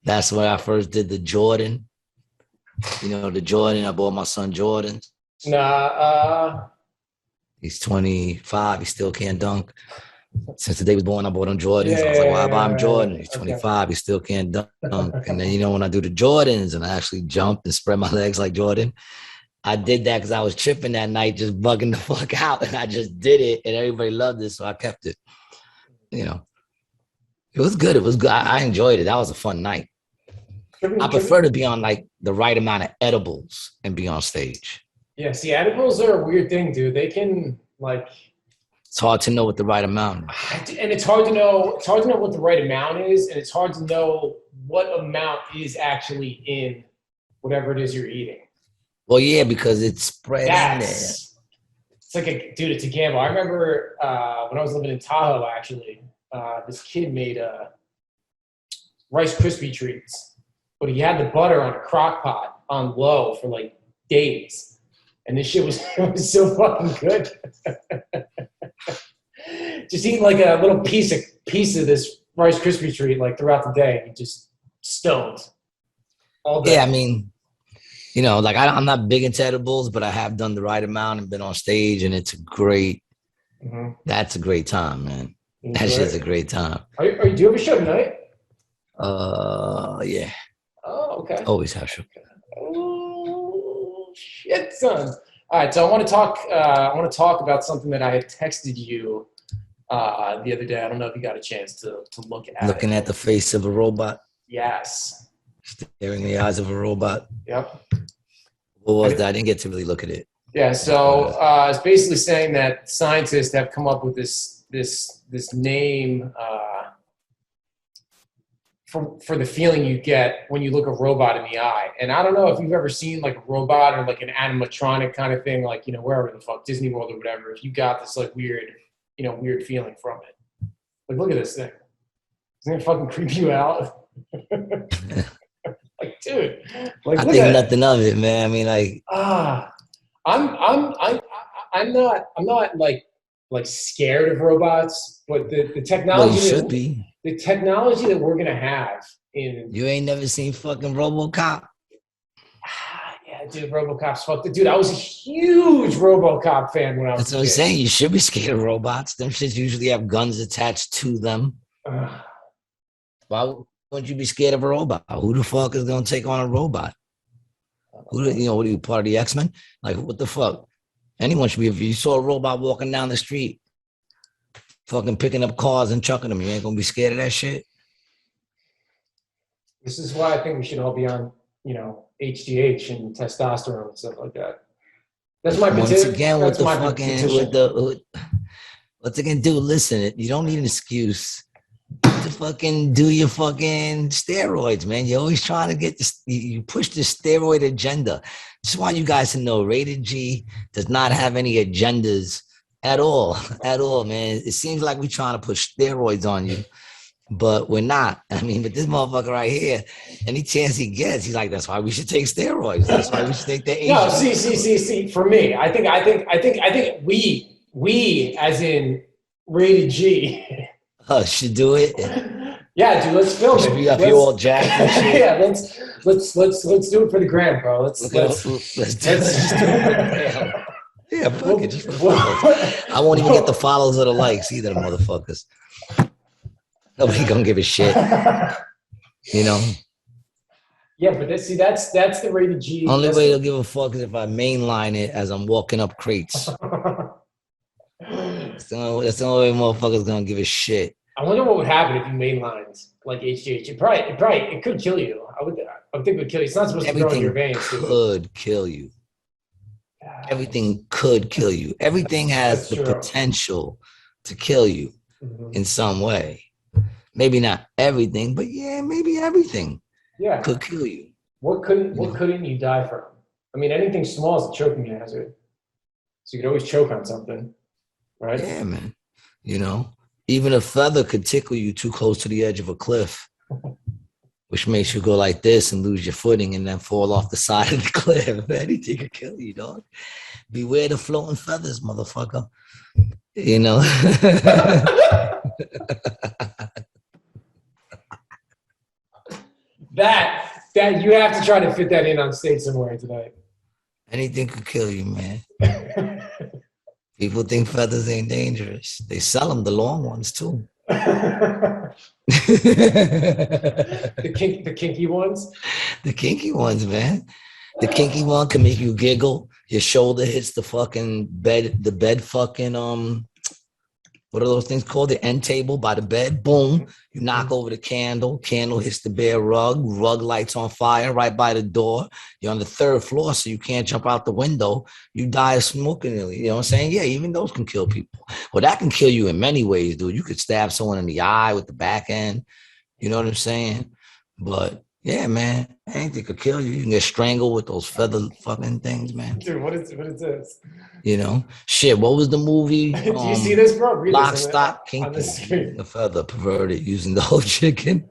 That's where I first did the Jordan. The Jordan. I bought my son Jordans. He's 25. He still can't dunk. Since the day he was born, I bought him Jordans. I was like, why buy him Jordan? He's 25. He still can't dunk. And then, when I do the Jordans and I actually jumped and spread my legs like Jordan, I did that because I was tripping that night, just bugging the fuck out. And I just did it. And everybody loved it. So I kept it. It was good. It was good. I enjoyed it. That was a fun night. I prefer to be on like the right amount of edibles and be on stage. Yeah, see, edibles are a weird thing, dude. They can it's hard to know what the right amount is. And it's hard to know what the right amount is, and it's hard to know what amount is actually in whatever it is you're eating. Well, yeah, because it's spread in there. It's like it's a gamble. I remember when I was living in Tahoe, actually, this kid made Rice Krispie treats, but he had the butter on a crock pot on low for like days. And this shit was so fucking good. Just eating like a little piece of this Rice Krispie treat like throughout the day. And just stoned all day. Yeah, I mean, I'm not big into edibles, but I have done the right amount and been on stage, and it's that's a great time, man. That shit's a great time. Do you have a show tonight? Yeah. Oh, okay. Always have show. Oh shit, son. All right, so I want to talk about something that I had texted you the other day. I don't know if you got a chance to look at Looking at the face of a robot. Yes. Staring in the eyes of a robot. Yep. What was that? I didn't get to really look at it. Yeah, so it's basically saying that scientists have come up with this name for the feeling you get when you look a robot in the eye. And I don't know if you've ever seen like a robot or like an animatronic kind of thing, like, wherever the fuck, Disney World or whatever, if you got this like weird feeling from it. Like, look at this thing. Doesn't it fucking creep you out? Like, dude. Like, I think nothing of it, man. I mean, like. I'm not like scared of robots, but the technology. Well, you should be. The technology that we're gonna have in. You ain't never seen fucking RoboCop? Yeah, dude, RoboCop's fucked. Dude, I was a huge RoboCop fan when I was. That's what I'm saying. You should be scared of robots. Them shits usually have guns attached to them. Why wouldn't you be scared of a robot? Who the fuck is gonna take on a robot? What are you, part of the X-Men? Like, what the fuck? Anyone should be. If you saw a robot walking down the street, fucking picking up cars and chucking them, you ain't gonna be scared of that shit. This is why I think we should all be on, HGH and testosterone and stuff like that. That's my petition. Once again, with the fucking, what's it gonna do? Listen, you don't need an excuse to fucking do your fucking steroids, man. You're always trying to get this, you push the steroid agenda. Just want you guys to know, Rated G does not have any agendas at all, man. It seems like we're trying to push steroids on you, but we're not. I mean, but this motherfucker right here, any chance he gets, he's like, that's why we should take steroids. That's why we should take the Asian. No, see. For me, I think we as in Rated G. Should do it. Yeah, dude, let's film it. Be up here all jacked and shit. Yeah, let's do it for the gram, bro. Let's do it for the gram. Yeah, fuck it. Just for the I won't even get the follows or the likes either, the motherfuckers. Nobody gonna give a shit. Yeah, but that's the Rated G. Only way they'll give a fuck is if I mainline it as I'm walking up crates. That's the only way motherfuckers gonna give a shit. I wonder what would happen if you mainlined like HGH. It could kill you. I would think it would kill you. It's not supposed to go in your veins. Could kill you. Everything could kill you. Everything has the potential to kill you in some way. Maybe not everything, but yeah, maybe everything could kill you. What couldn't you die from? I mean, anything small is a choking hazard. So you could always choke on something, right? Yeah, man. Even a feather could tickle you too close to the edge of a cliff. which makes you go like this and lose your footing and then fall off the side of the cliff. Anything could kill you, dog. Beware the floating feathers, motherfucker. You know? That you have to try to fit that in on stage somewhere tonight. Anything could kill you, man. People think feathers ain't dangerous. They sell them, the long ones, too. The kinky ones? The kinky ones, man. The kinky one can make you giggle. Your shoulder hits the fucking bed, the bed fucking, what are those things called? The end table by the bed. Boom. You knock over the candle. Candle hits the bare rug. Rug lights on fire right by the door. You're on the 3rd floor, so you can't jump out the window. You die of smoking. You know what I'm saying? Yeah, even those can kill people. Well, that can kill you in many ways, dude. You could stab someone in the eye with the back end. You know what I'm saying? But yeah, man, anything could kill you. You can get strangled with those feather fucking things, man. Dude, what is this? You know, shit. What was the movie? Do you see this, bro? Read Lock, this Stock, on the Kinky. screen. The feather perverted using the whole chicken.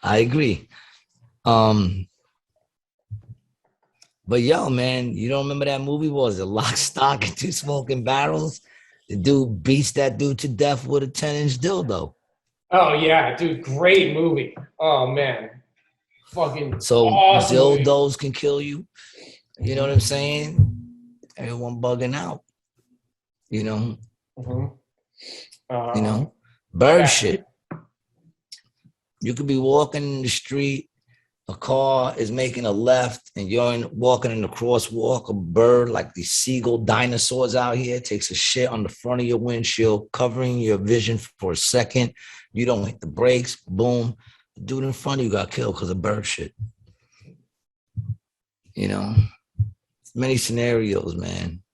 I agree. But yo, man, you don't remember that movie? What was it Lock, Stock, and 2 Smoking Barrels? The dude beats that dude to death with a 10-inch dildo. Oh yeah, dude, great movie. Oh man, fucking so awesome dildos movie. Can kill you. You know what I'm saying? Everyone bugging out. You know. You know, bird shit. You could be walking in the street, a car is making a left, and you're walking in the crosswalk. A bird, like these seagull dinosaurs out here, takes a shit on the front of your windshield, covering your vision for a second. You don't hit the brakes. Boom. The dude in front of you got killed because of bird shit. You know, many scenarios, man.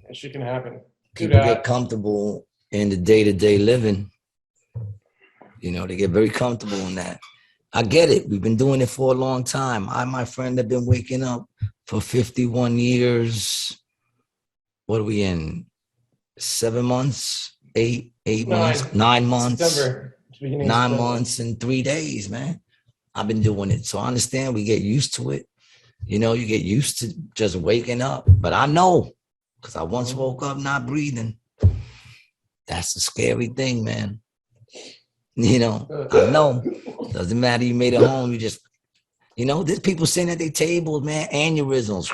That shit can happen. People get comfortable in the day-to-day living. You know, they get very comfortable in that. I get it. We've been doing it for a long time. I and my friend have been waking up for 51 years. What are we in? 7 months? 8 months? 9 months? September. 9 months and 3 days, man. I've been doing it. So I understand we get used to it. You know, you get used to just waking up. But I know, because I once woke up not breathing. That's a scary thing, man. You know, I know. Doesn't matter. You made it home. You just, you know, there's people sitting at their tables, man, aneurysms.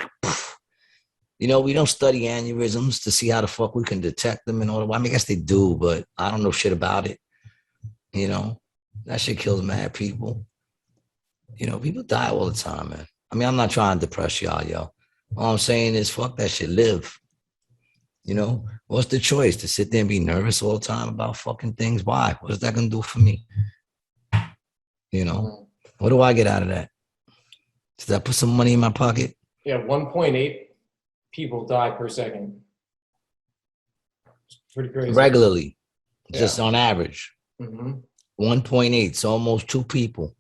You know, we don't study aneurysms to see how the fuck we can detect them and all that. Well, I mean, I guess they do, but I don't know shit about it. You know, that shit kills mad people. You know, people die all the time, man. I mean, I'm not trying to depress y'all, yo. All I'm saying is fuck that shit, live. You know, what's the choice? To sit there and be nervous all the time about fucking things? Why? What is that going to do for me? You know, what do I get out of that? Does that put some money in my pocket? Yeah, 1.8 people die per second. It's pretty crazy. Regularly, just on average. 1.8, so almost 2 people.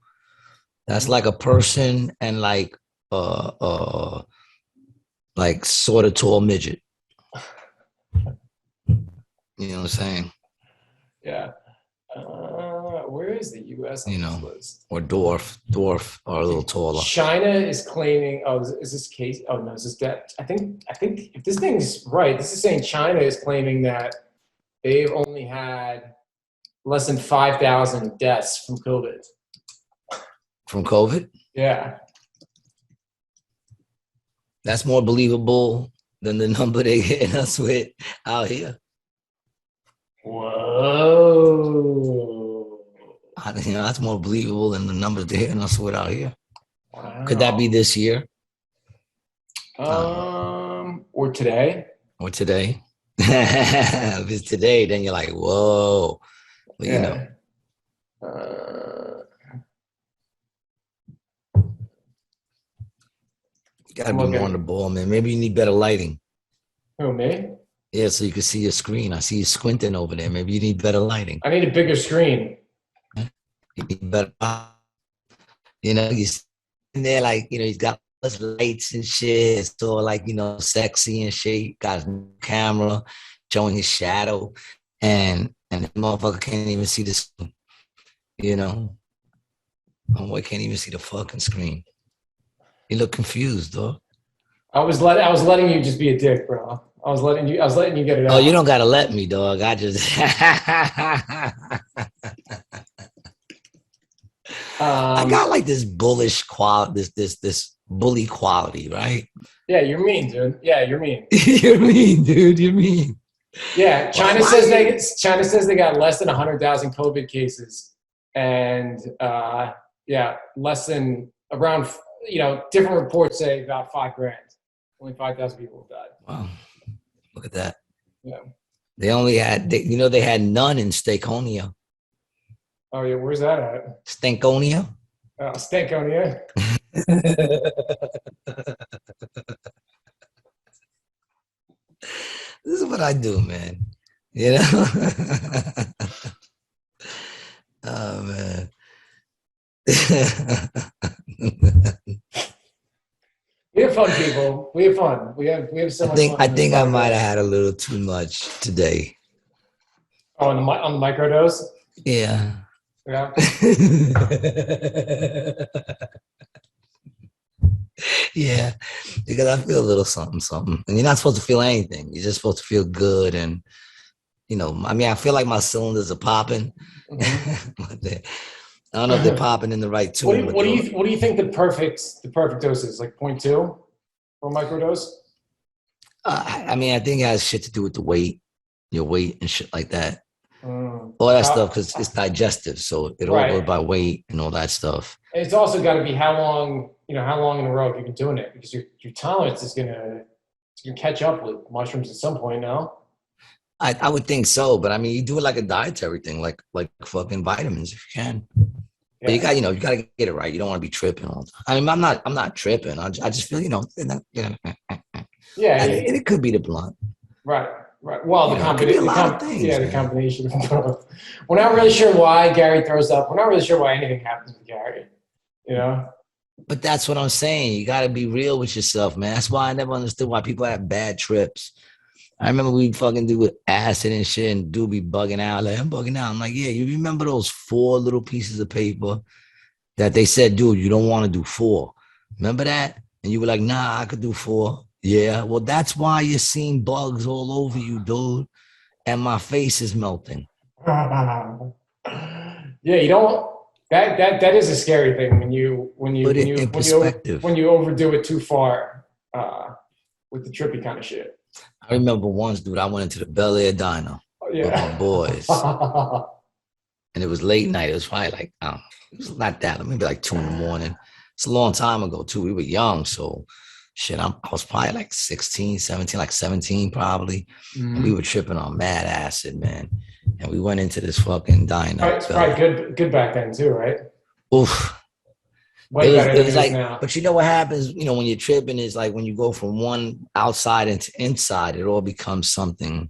That's like a person and like sort of tall midget. You know what I'm saying? Yeah. Where is the U.S. You know, list? or dwarf, or a little taller. China is claiming. Oh, is this case? Oh no, is this that? I think if this thing's right, this is saying China is claiming that they've only had less than 5,000 deaths from COVID. From COVID? Yeah. That's more believable than the number they hitting us with out here. Whoa. You know, that's more believable than the numbers they're hitting us with out here. Wow. Could that be this year? Or today? Or today? If it's today, then you're like, whoa. But, you know. You gotta be more on the ball, man. Maybe you need better lighting. Who, me? Yeah, so you can see your screen. I see you squinting over there. Maybe you need better lighting. I need a bigger screen. You need better. You know, you're sitting there like, you know, he's got those lights and shit. It's all like, you know, sexy and shit. He got his camera showing his shadow. And the motherfucker can't even see the screen. You know? Oh, I can't even see the fucking screen. You look confused, dog. I was letting you just be a dick, bro. I was letting you get it out. Oh, you don't gotta let me, dog. I just I got like this bullish quality, this bully quality, right? Yeah, you're mean, dude. Yeah, you're mean. You're mean, dude. You're mean. Yeah, China says they got less than 100,000 COVID cases, and less than around. Different reports say about 5 grand. Only 5,000 people have died. Wow, look at that. Yeah. They only had, they had none in Stankonia. Oh yeah, where's that at? Stankonia. Oh, Stankonia. This is what I do, man. You know? Oh, man. We have fun, people. We have fun. We have so much fun. I think I might have had a little too much today. Oh, on the microdose? Yeah. Yeah. Yeah, because I feel a little something. And you're not supposed to feel anything. You're just supposed to feel good. And, I feel like my cylinders are popping. Mm-hmm. I don't know if they're popping in the right tune. What do you think the perfect dose is? Like 0.2 for microdose? I think it has shit to do with the weight, your weight and shit like that. All that stuff, because it's digestive, so it all goes by weight and all that stuff. And it's also got to be how long in a row have you been doing it, because your tolerance is gonna catch up with mushrooms at some point. No, I would think so, but you do it like a dietary thing, like fucking vitamins if you can. Yeah. But you got to get it right. You don't want to be tripping all the time. I'm not tripping. I just feel and it could be the blunt. Right. Well, the combination of both. We're not really sure why Gary throws up. We're not really sure why anything happens with Gary. But that's what I'm saying. You got to be real with yourself, man. That's why I never understood why people have bad trips. I remember we fucking do with acid and shit, and dude be bugging out. Like, I'm bugging out. I'm like, yeah, you remember those 4 little pieces of paper that they said, dude, you don't want to do 4. Remember that? And you were like, nah, I could do 4. Yeah, well, that's why you're seeing bugs all over you, dude. And my face is melting. Yeah, you don't. That is a scary thing when you overdo it too far with the trippy kind of shit. I remember once, dude, I went into the Bel Air Diner with my boys. And it was late night. It was probably like, it was not that, maybe like 2 a.m. It's a long time ago, too. We were young, so shit, I was probably like 16, 17, like 17 probably. Mm-hmm. We were tripping on mad acid, man. And we went into this fucking diner. It's probably good back then, too, right? Oof. It was like, now. But you know what happens, when you're tripping is like when you go from one outside into inside, it all becomes something.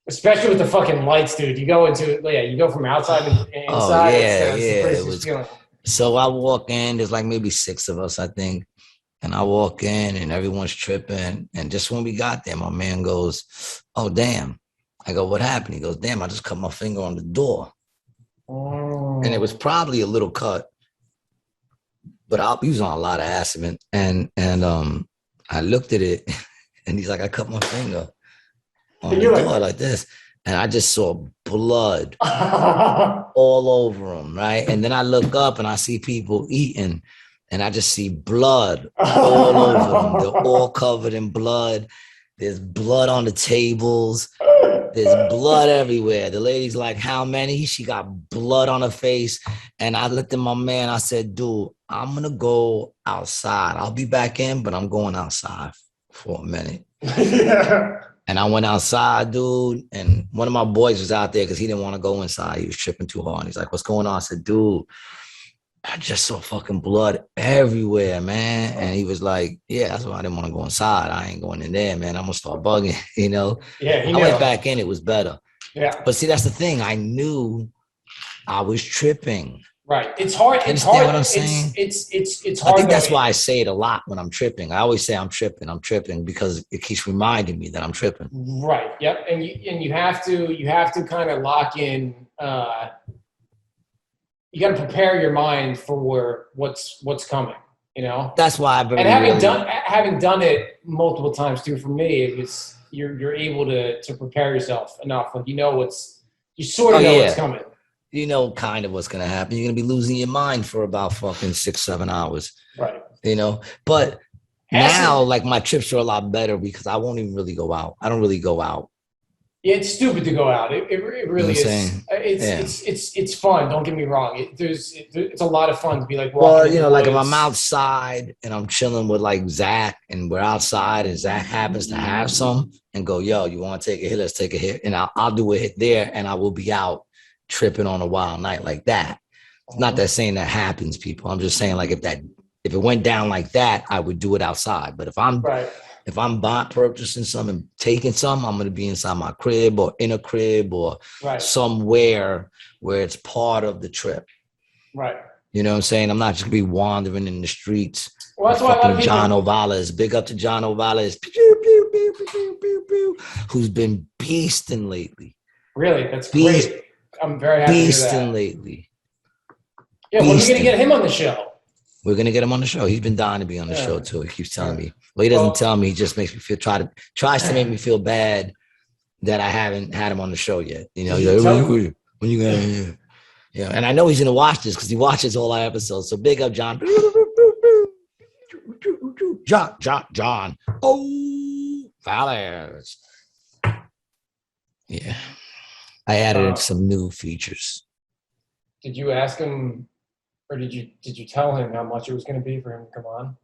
Especially with the fucking lights, dude. You go from outside to inside. Oh, yeah. So I walk in, there's like maybe 6 of us, I think. And I walk in and everyone's tripping. And just when we got there, my man goes, oh, damn. I go, what happened? He goes, damn, I just cut my finger on the door. Oh. And it was probably a little cut. But he was on a lot of acid, and I looked at it, and he's like, I cut my finger on the door like this, and I just saw blood all over him, right? And then I look up, and I see people eating, and I just see blood all over them. They're all covered in blood. There's blood on the tables. There's blood everywhere. The lady's like, how many? She got blood on her face. And I looked at my man. I said, dude, I'm going to go outside. I'll be back in, but I'm going outside for a minute. Yeah. And I went outside, dude. And one of my boys was out there because he didn't want to go inside. He was tripping too hard. He's like, what's going on? I said, dude, I just saw fucking blood everywhere, man. And he was like, yeah, that's why I didn't want to go inside. I ain't going in there, man. I'm going to start bugging, Yeah, I went back in. It was better. Yeah. But see, that's the thing. I knew I was tripping. Right. It's hard. It's hard. What I'm saying? It's hard. I think that's why I say it a lot when I'm tripping. I always say I'm tripping because it keeps reminding me that I'm tripping. Right. Yep. And you have to kind of lock in you got to prepare your mind for what's coming. You know. That's why. And having done it multiple times too, for me, it was you're able to prepare yourself enough. Like you sort of know what's coming. You know kind of what's going to happen. You're going to be losing your mind for about fucking 6-7 hours. Right. You know, but now like my trips are a lot better because I won't even really go out. I don't really go out. Yeah, it's stupid to go out. It really is. It's fun. Don't get me wrong. It's a lot of fun to be like. Well, you know, like if I'm outside and I'm chilling with like Zach and we're outside and Zach happens to have some and go, yo, you want to take a hit? Let's take a hit. And I'll do a hit there and I will be out tripping on a wild night like that. It's not that saying that happens, people. I'm just saying like if it went down like that, I would do it outside. But if I'm purchasing some and taking some, I'm going to be inside my crib or in a crib or somewhere where it's part of the trip. Right. You know what I'm saying? I'm not just going to be wandering in the streets. Well, that's why fucking John Ovalas. Big up to John Ovalas, who's been beasting lately. Really? That's great. I'm very happy to hear that. Beasting lately. Yeah, when are we going to get him on the show? We're going to get him on the show. He's been dying to be on the show, too. He keeps telling me. Well, he doesn't tell me. He just makes me feel, tries to make me feel bad that I haven't had him on the show yet. You know, he's like, when you going to, yeah. And I know he's going to watch this because he watches all our episodes. So big up, John. John. Oh, Valles. Yeah. I added some new features. Did you ask him? Or did you tell him how much it was going to be for him to come on?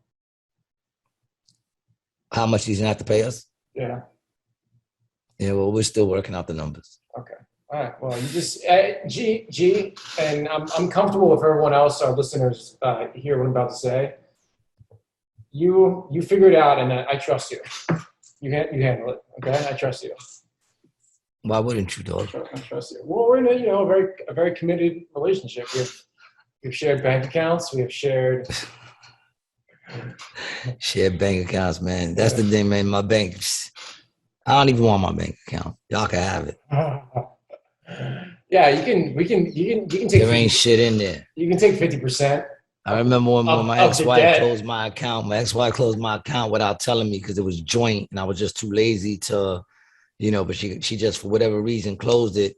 How much he's going to have to pay us? Yeah. Yeah, well, we're still working out the numbers. Okay. All right. Well, you just, G, and I'm comfortable with everyone else, our listeners, hear what I'm about to say. You figure it out, and I trust you. You handle it, okay? I trust you. Why wouldn't you, dog? I trust you. Well, we're in a very committed relationship. We've shared bank accounts. We have shared bank accounts, man. That's the thing, man. My bank. I don't even want my bank account. Y'all can have it. Yeah, you can take. There ain't shit in there. You can take 50%. I remember when my ex-wife closed my account. My ex-wife closed my account without telling me because it was joint, and I was just too lazy to, But she just for whatever reason closed it.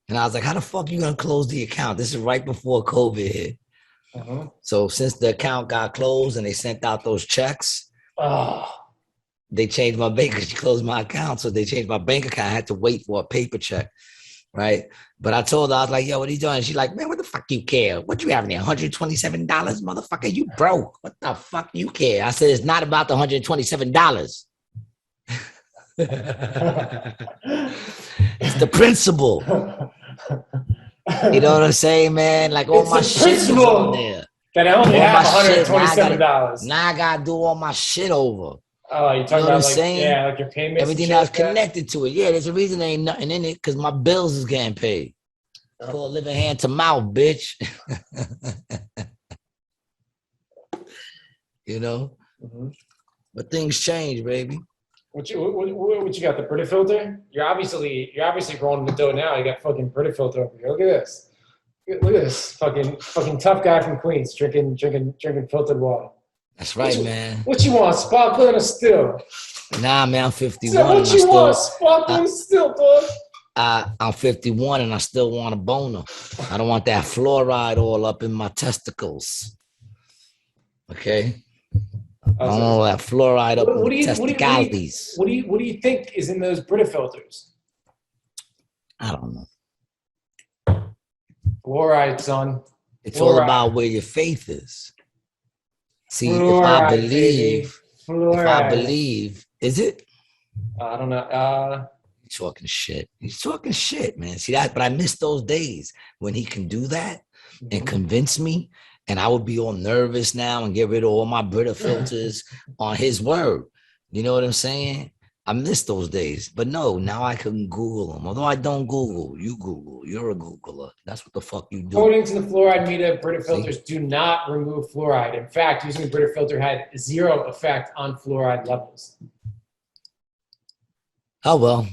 And I was like, how the fuck are you going to close the account? This is right before COVID hit. Uh-huh. So since the account got closed and they sent out those checks, they changed my bank because she closed my account. So they changed my bank account. I had to wait for a paper check, right? But I told her, I was like, yo, what are you doing? And she's like, man, what the fuck you care? What you having there, $127? Motherfucker, you broke. What the fuck you care? I said, it's not about the $127. It's the principle. You know what I'm saying, man? Like all my shit is on there. That I only have $127. Now I gotta do all my shit over. Oh, you're talking about like your payments. Everything that's connected to it. Yeah, there's a reason there ain't nothing in it because my bills is getting paid. Call living hand to mouth, bitch. Mm-hmm. But things change, baby. What you got? The Brita filter? You're obviously rolling the dough now. You got fucking Brita filter over here. Look at this. Look at this fucking tough guy from Queens drinking filtered water. That's right, man. What you want, sparkling or still? Nah, man, I'm 51. So what you want, sparkling or still, dog? I'm 51 and I still want a boner. I don't want that fluoride all up in my testicles. Okay. I don't know that fluoride up in the testicles. What do you think is in those Brita filters? I don't know. Fluoride, son. It's all about where your faith is. See, fluoride, if I believe, is it? I don't know. He's talking shit. He's talking shit, man. See that? But I miss those days when he can do that and convince me. And I would be all nervous now and get rid of all my Brita filters on his word. You know what I'm saying? I miss those days. But no, now I can Google them. Although I don't Google, you Google. You're a Googler. That's what the fuck you do. According to the fluoride meter, Brita filters do not remove fluoride. In fact, using a Brita filter had zero effect on fluoride levels. Oh, well.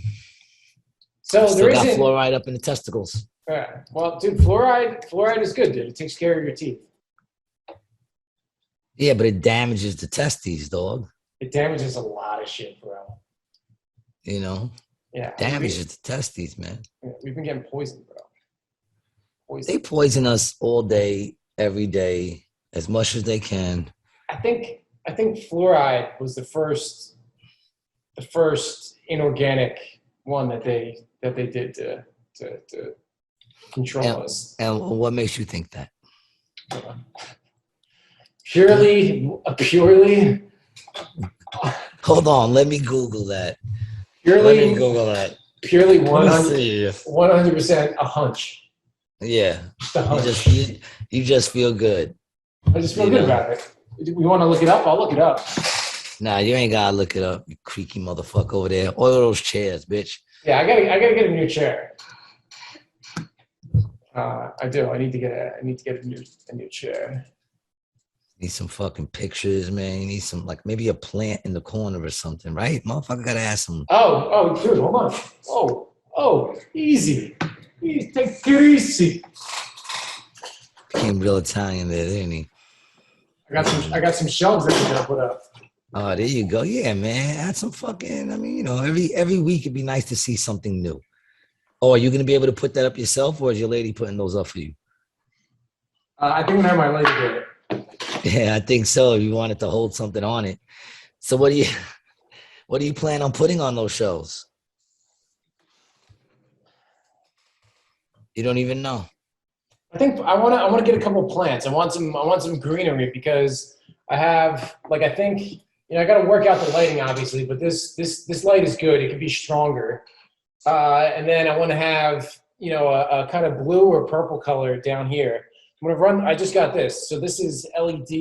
So still got fluoride up in the testicles. Yeah. Well, dude, fluoride is good, dude. It takes care of your teeth. Yeah, but it damages the testes, dog. It damages a lot of shit, bro. You know? Yeah. Damages the testes, man. We've been getting poisoned, bro. They poison us all day, every day, as much as they can. I think fluoride was the first inorganic one that they did to control us. And what makes you think that? Purely. Hold on, let me Google that. Purely 100% a hunch. Yeah. Just a hunch. You just feel good. I just feel good about it. We want to look it up? I'll look it up. Nah, you ain't gotta look it up, you creaky motherfucker over there. Oil those chairs, bitch. Yeah, I gotta get a new chair. I do. I need to get a new chair. Need some fucking pictures, man. You need some, like, maybe a plant in the corner or something, right? Motherfucker gotta ask some. Oh, dude, hold on. Oh, easy. Take it easy. Became real Italian there, didn't he? I got some shelves that we're gonna put up. Oh, there you go. Yeah, man. Add some fucking, I mean, you know, every week it'd be nice to see something new. Oh, are you gonna be able to put that up yourself, or is your lady putting those up for you? I think I'm gonna have my lady do it. Yeah, I think so. You wanted to hold something on it. So what do you plan on putting on those shows? You don't even know. I think I want to get a couple of plants. I want some greenery because I have, like, I think, you know, I got to work out the lighting obviously, but this light is good. It can be stronger. And then I want to have, you know, a kind of blue or purple color down here. I'm going to run, I just got this. So this is LED.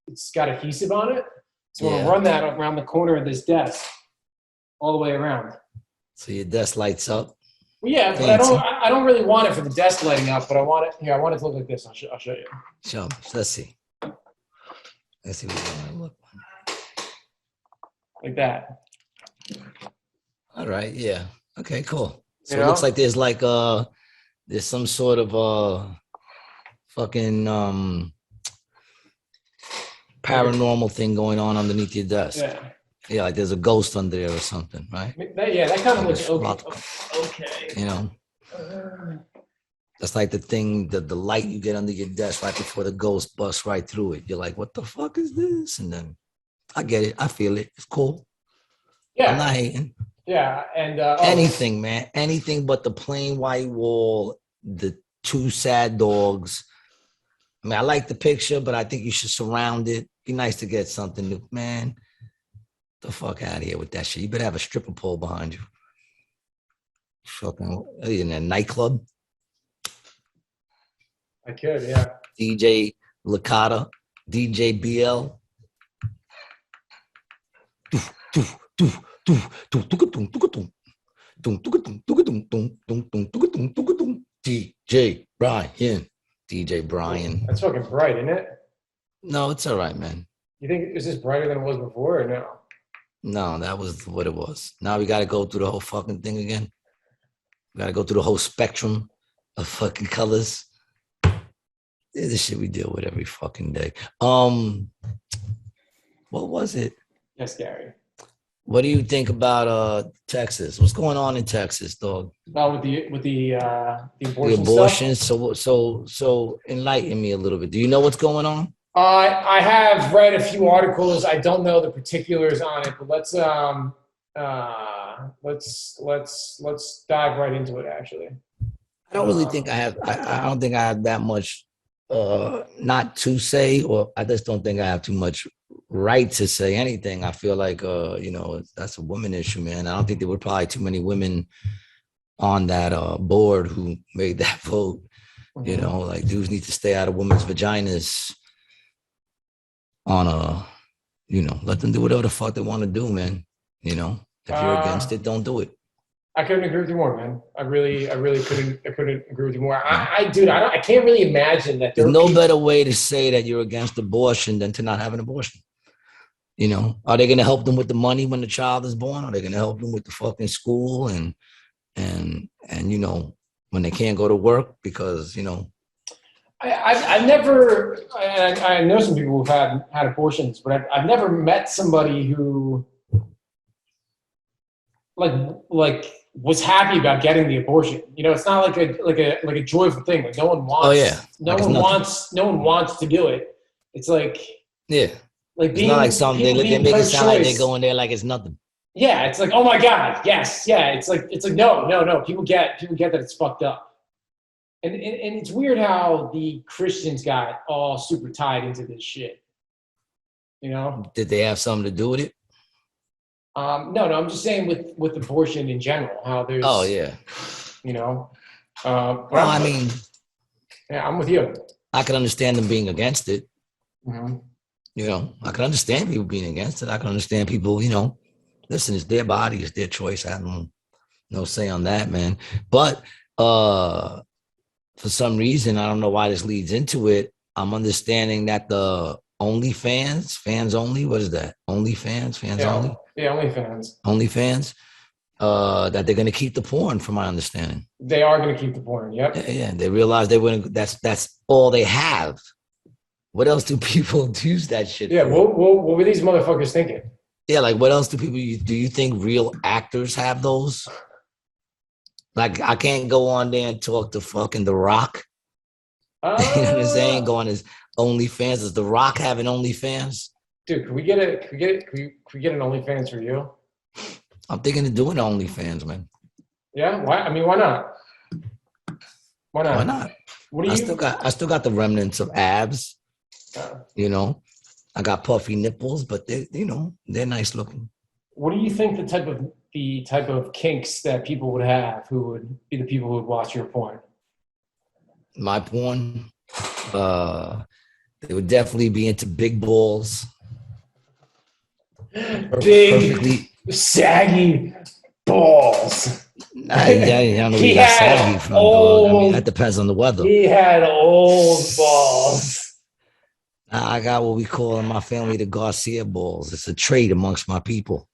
It's got adhesive on it. So I'm going to run that around the corner of this desk all the way around. So your desk lights up. Well, yeah, but I don't really want it for the desk lighting up, but I want it here. I want it to look like this. I'll show you. Show me. Let's see. Let's see what it's going to look like that. All right. Yeah. Okay, cool. So You it know? looks like there's some sort of fucking paranormal thing going on underneath your desk. Yeah, like there's a ghost under there or something, right? That kind of looks okay. You know, that's like the thing, the light you get under your desk right before the ghost busts right through it. You're like, what the fuck is this? And then I get it. I feel it. It's cool. Yeah. I'm not hating. Yeah. And anything, man. Anything but the plain white wall, the two sad dogs. I mean, I like the picture, but I think you should surround it. Be nice to get something new. Man, the fuck out of here with that shit. You better have a stripper pole behind you. Fucking, are you in a nightclub? I could, yeah. DJ Licata, DJ BL. DJ Brian. DJ Brian. That's fucking bright, isn't it? No, it's all right, man. You think, is this brighter than it was before or no? No, that was what it was. Now we got to go through the whole fucking thing again. We got to go through the whole spectrum of fucking colors. This is the shit we deal with every fucking day. What was it? Yes, Gary. What do you think about Texas? What's going on in Texas, dog? With the abortion the abortions. stuff? So enlighten me a little bit. Do you know what's going on? I have read a few articles. I don't know the particulars on it, but let's dive right into it. Actually, I don't really think I have. I don't think I have that much not to say, or I just don't think I have too much right to say anything. I feel like that's a woman issue, man. I don't think there were probably too many women on that board who made that vote. Mm-hmm. You know, like dudes need to stay out of women's vaginas. Let them do whatever the fuck they want to do, man. You know, if you're against it, don't do it. I couldn't agree with you more, man. I really couldn't agree with you more. I can't really imagine that there's no better way to say that you're against abortion than to not have an abortion. You know, are they going to help them with the money when the child is born? Are they going to help them with the fucking school and when they can't go to work because, I've never. I know some people who've had abortions, but I've never met somebody who like was happy about getting the abortion. It's not like a joyful thing. Like no one wants. Oh yeah. No one wants to do it. It's like yeah. Like it's not like something they make it sound like they go in there like it's nothing. Yeah, it's like, oh my God, yes, yeah. It's like no. People get that it's fucked up. And it's weird how the Christians got all super tied into this shit. Did they have something to do with it? No, I'm just saying with abortion in general, how there's. Oh yeah. I mean, yeah, I'm with you. I can understand them being against it. Mm-hmm. I can understand people being against it. I can understand people. Listen, it's their body, it's their choice. I have no say on that, man. But for some reason, I don't know why this leads into it. I'm understanding that the OnlyFans, fans only, what is that? OnlyFans, fans only? Yeah, OnlyFans. OnlyFans, that they're going to keep the porn, from my understanding. They are going to keep the porn, yep. Yeah, they realize they wouldn't, that's all they have. What else do people use that shit for? What were these motherfuckers thinking? Yeah, like what else do you think real actors have those? Like, I can't go on there and talk to fucking The Rock. You know what I'm saying? Go on his OnlyFans. Does The Rock have an OnlyFans? Dude, can we get an OnlyFans for you? I'm thinking of doing OnlyFans, man. Yeah? Why? I mean, why not? Why not? Why not? What do you? I still got the remnants of abs. I got puffy nipples, but they're nice looking. What do you think the type of kinks that people would have who would be the people who would watch your porn? My porn, they would definitely be into big balls. Big, saggy balls. I don't know where you got saggy from. I mean, that depends on the weather. He had old balls. I got what we call in my family the Garcia balls. It's a trait amongst my people.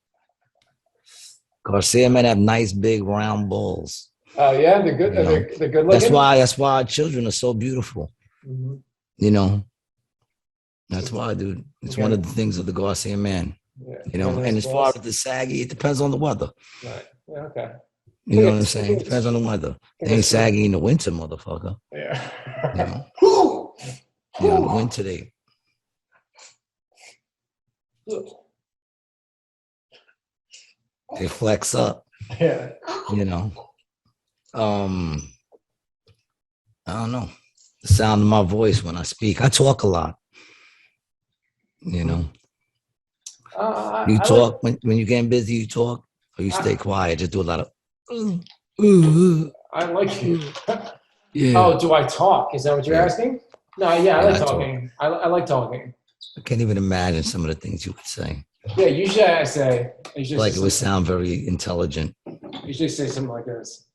Garcia men have nice, big, round balls. Oh yeah, they're good. They're good looking. That's why our children are so beautiful. Mm-hmm. That's why, dude. It's one of the things of the Garcia man. Yeah, and as far as the saggy, it depends on the weather. Right. Yeah. Okay. You know what I'm saying? It depends on the weather. They ain't saggy in the winter, motherfucker. Yeah. In the winter they. They flex up. Yeah. I don't know. The sound of my voice when I speak. I talk a lot. You talk when you're getting busy, you talk, or you stay quiet, just do a lot of I like you. Yeah. Oh, do I talk? Is that what you're asking? No, yeah, I like talking. I like talking. I can't even imagine some of the things you would say. Yeah, usually I say it would sound very intelligent. Usually say something like this.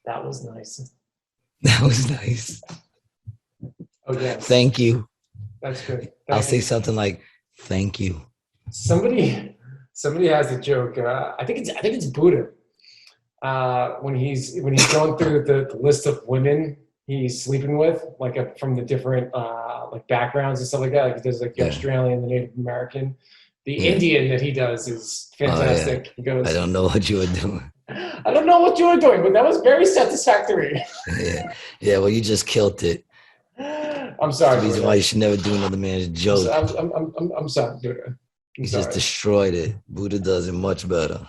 That was nice. That was nice. Oh yes. Thank you. That's good. I'll say something like, "Thank you." Somebody has a joke. I think it's Buddha. When he's going through the list of women he's sleeping with, from the different backgrounds and stuff like that. Like there's the Australian, the Native American, the Indian that he does is fantastic. He goes, I don't know what you were doing. I don't know what you were doing, but that was very satisfactory. Yeah. Well, you just killed it. I'm sorry. That's the reason why you should never do another man's joke. I'm sorry, Buddha. You just destroyed it. Buddha does it much better.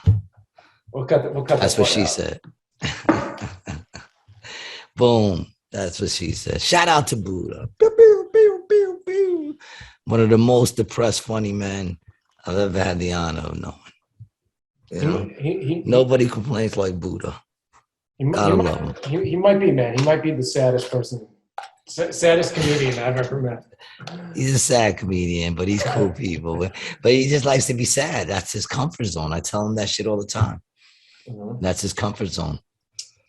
We'll cut That's what she said. Boom. That's what she said. Shout out to Buddha. Pew, pew, pew, pew, pew. One of the most depressed, funny men I've ever had the honor of knowing. Nobody complains like Buddha. Gotta love him. He might be, man. He might be the saddest person, saddest comedian I've ever met. He's a sad comedian, but he's cool people. But he just likes to be sad. That's his comfort zone. I tell him that shit all the time. Mm-hmm. That's his comfort zone.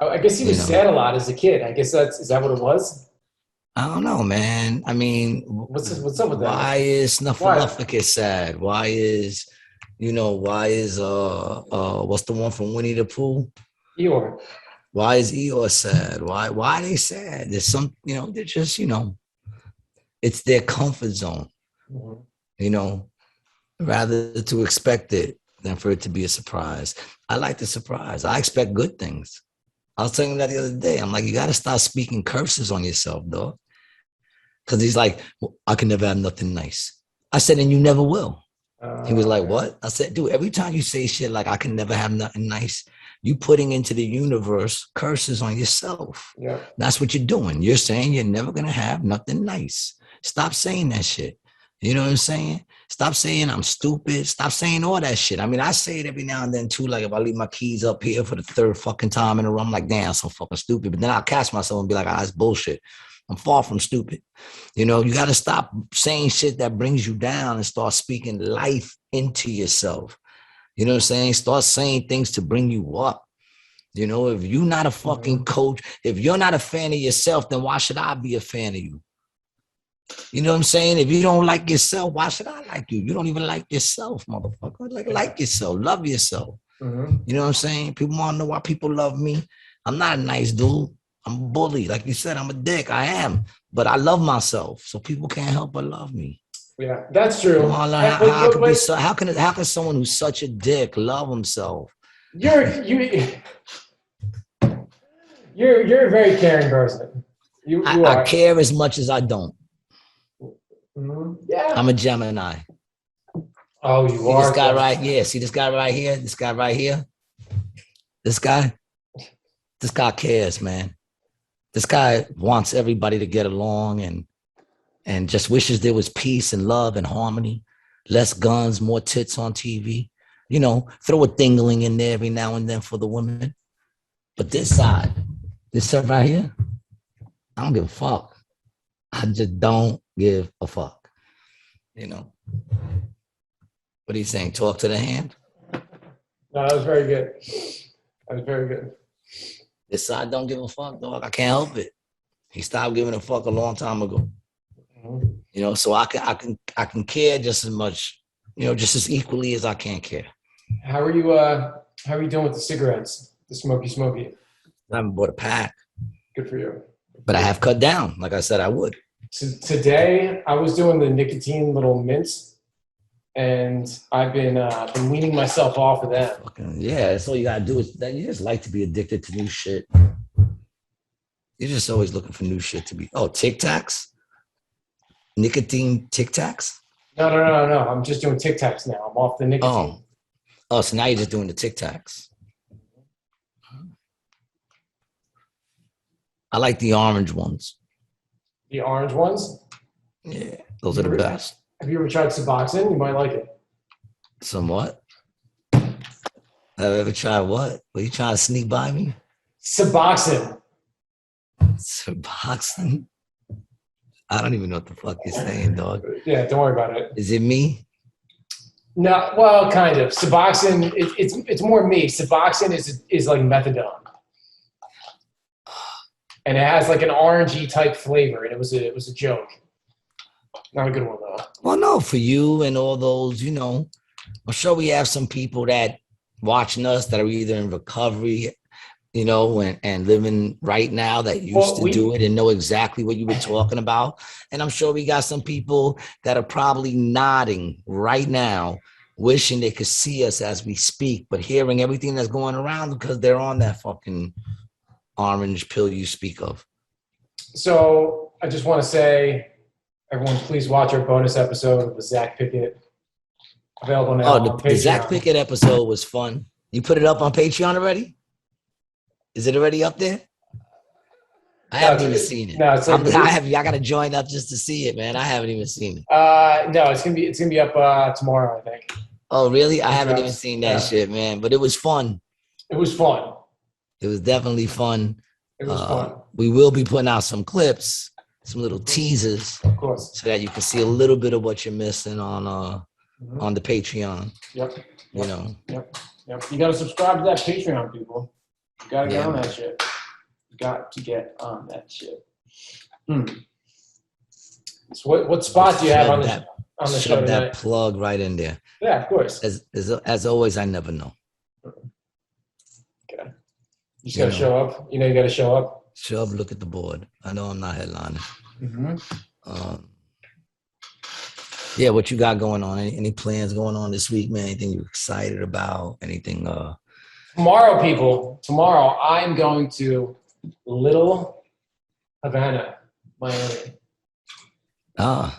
I guess he was sad a lot as a kid. I guess is that what it was? I don't know, man. I mean, what's up with that? Why is Snuffleupagus sad? Why is, You know, why is what's the one from Winnie the Pooh? Eeyore. Why is Eeyore sad? Why are they sad? There's some, you know, they're just, you know, it's their comfort zone. Mm-hmm. You know, rather to expect it than for it to be a surprise. I like the surprise. I expect good things. I was telling him that the other day. I'm like, you got to start speaking curses on yourself, dog. Because he's like, well, I can never have nothing nice. I said, and you never will. He was like, what? I said, dude, every time you say shit like I can never have nothing nice, you putting into the universe curses on yourself. Yeah. That's what you're doing. You're saying you're never going to have nothing nice. Stop saying that shit. You know what I'm saying? Stop saying I'm stupid. Stop saying all that shit. I mean, I say it every now and then too. Like if I leave my keys up here for the third fucking time in a row, I'm like, damn, I'm so fucking stupid. But then I'll catch myself and be like, that's bullshit. I'm far from stupid. You know, you got to stop saying shit that brings you down and start speaking life into yourself. You know what I'm saying? Start saying things to bring you up. You know, if you're not a fucking coach, if you're not a fan of yourself, then why should I be a fan of you? You know what I'm saying? If you don't like yourself, why should I like you? You don't even like yourself, motherfucker. Like yourself. Love yourself. Mm-hmm. You know what I'm saying? People want to know why people love me. I'm not a nice dude. I'm a bully. Like you said, I'm a dick. I am. But I love myself. So people can't help but love me. Yeah, that's true. How can someone who's such a dick love himself? You're a very caring person. I care as much as I don't. Mm-hmm. Yeah. I'm a Gemini. Oh, you are. This guy right here. See this guy right here? This guy right here? This guy cares, man. This guy wants everybody to get along and just wishes there was peace and love and harmony. Less guns, more tits on TV. You know, throw a dingling in there every now and then for the women. But this side right here, I don't give a fuck. I just don't give a fuck. You know. What are you saying? Talk to the hand? No, that was very good. That was very good. This side don't give a fuck, dog. I can't help it. He stopped giving a fuck a long time ago. Mm-hmm. You know, so I can care just as much, you know, just as equally as I can care. How are you doing with the cigarettes? The smoky? I haven't bought a pack. Good for you. But I have cut down, like I said I would. So today I was doing the nicotine little mints, and I've been weaning myself off of that. Yeah, that's all you gotta do is that you just like to be addicted to new shit. You're just always looking for new shit to be. Oh, Tic Tacs? Nicotine Tic Tacs? No. I'm just doing Tic Tacs now. I'm off the nicotine. Oh, so now you're just doing the Tic Tacs. I like the orange ones. The orange ones? Yeah, those are the best. Have you ever tried Suboxone? You might like it. Somewhat. Have I ever tried what? Were you trying to sneak by me? Suboxone. Suboxone? I don't even know what the fuck you're saying, dog. Yeah, don't worry about it. Is it me? No, well, kind of. Suboxone, it's more me. Suboxone is like methadone. And it has like an orangey type flavor, and it was a joke. Not a good one though. Well, no, for you and all those, you know, I'm sure we have some people that watching us that are either in recovery, you know, and living right now that used to do it and know exactly what you were talking about. And I'm sure we got some people that are probably nodding right now, wishing they could see us as we speak, but hearing everything that's going around because they're on that fucking orange pill you speak of. So I just want to say, everyone, please watch our bonus episode with Zach Pickett. Available now on Patreon. The Zach Pickett episode was fun. You put it up on Patreon already? Is it already up there? I haven't even seen it. No, it's like I got to join up just to see it, man. I haven't even seen it. No, it's gonna be up tomorrow, I think. Oh, really? I haven't even seen that shit, man. But it was fun. It was fun. It was definitely fun. It was fun. We will be putting out some clips, some little teasers, of course, so that you can see a little bit of what you're missing on the Patreon. Yep. You know. Yep. You got to subscribe to that Patreon, people. You got to get on that shit. You got to get on that shit. So what spot do you have on the show Shove tonight. that plug right in there. Yeah, of course. As always, I never know. Okay. You just gotta show up. You know, you gotta show up. Show up, look at the board. I know I'm not headlining. Yeah, what you got going on? Any plans going on this week, man? Anything you're excited about? Anything? Tomorrow, people. Tomorrow, I'm going to Little Havana, Miami. How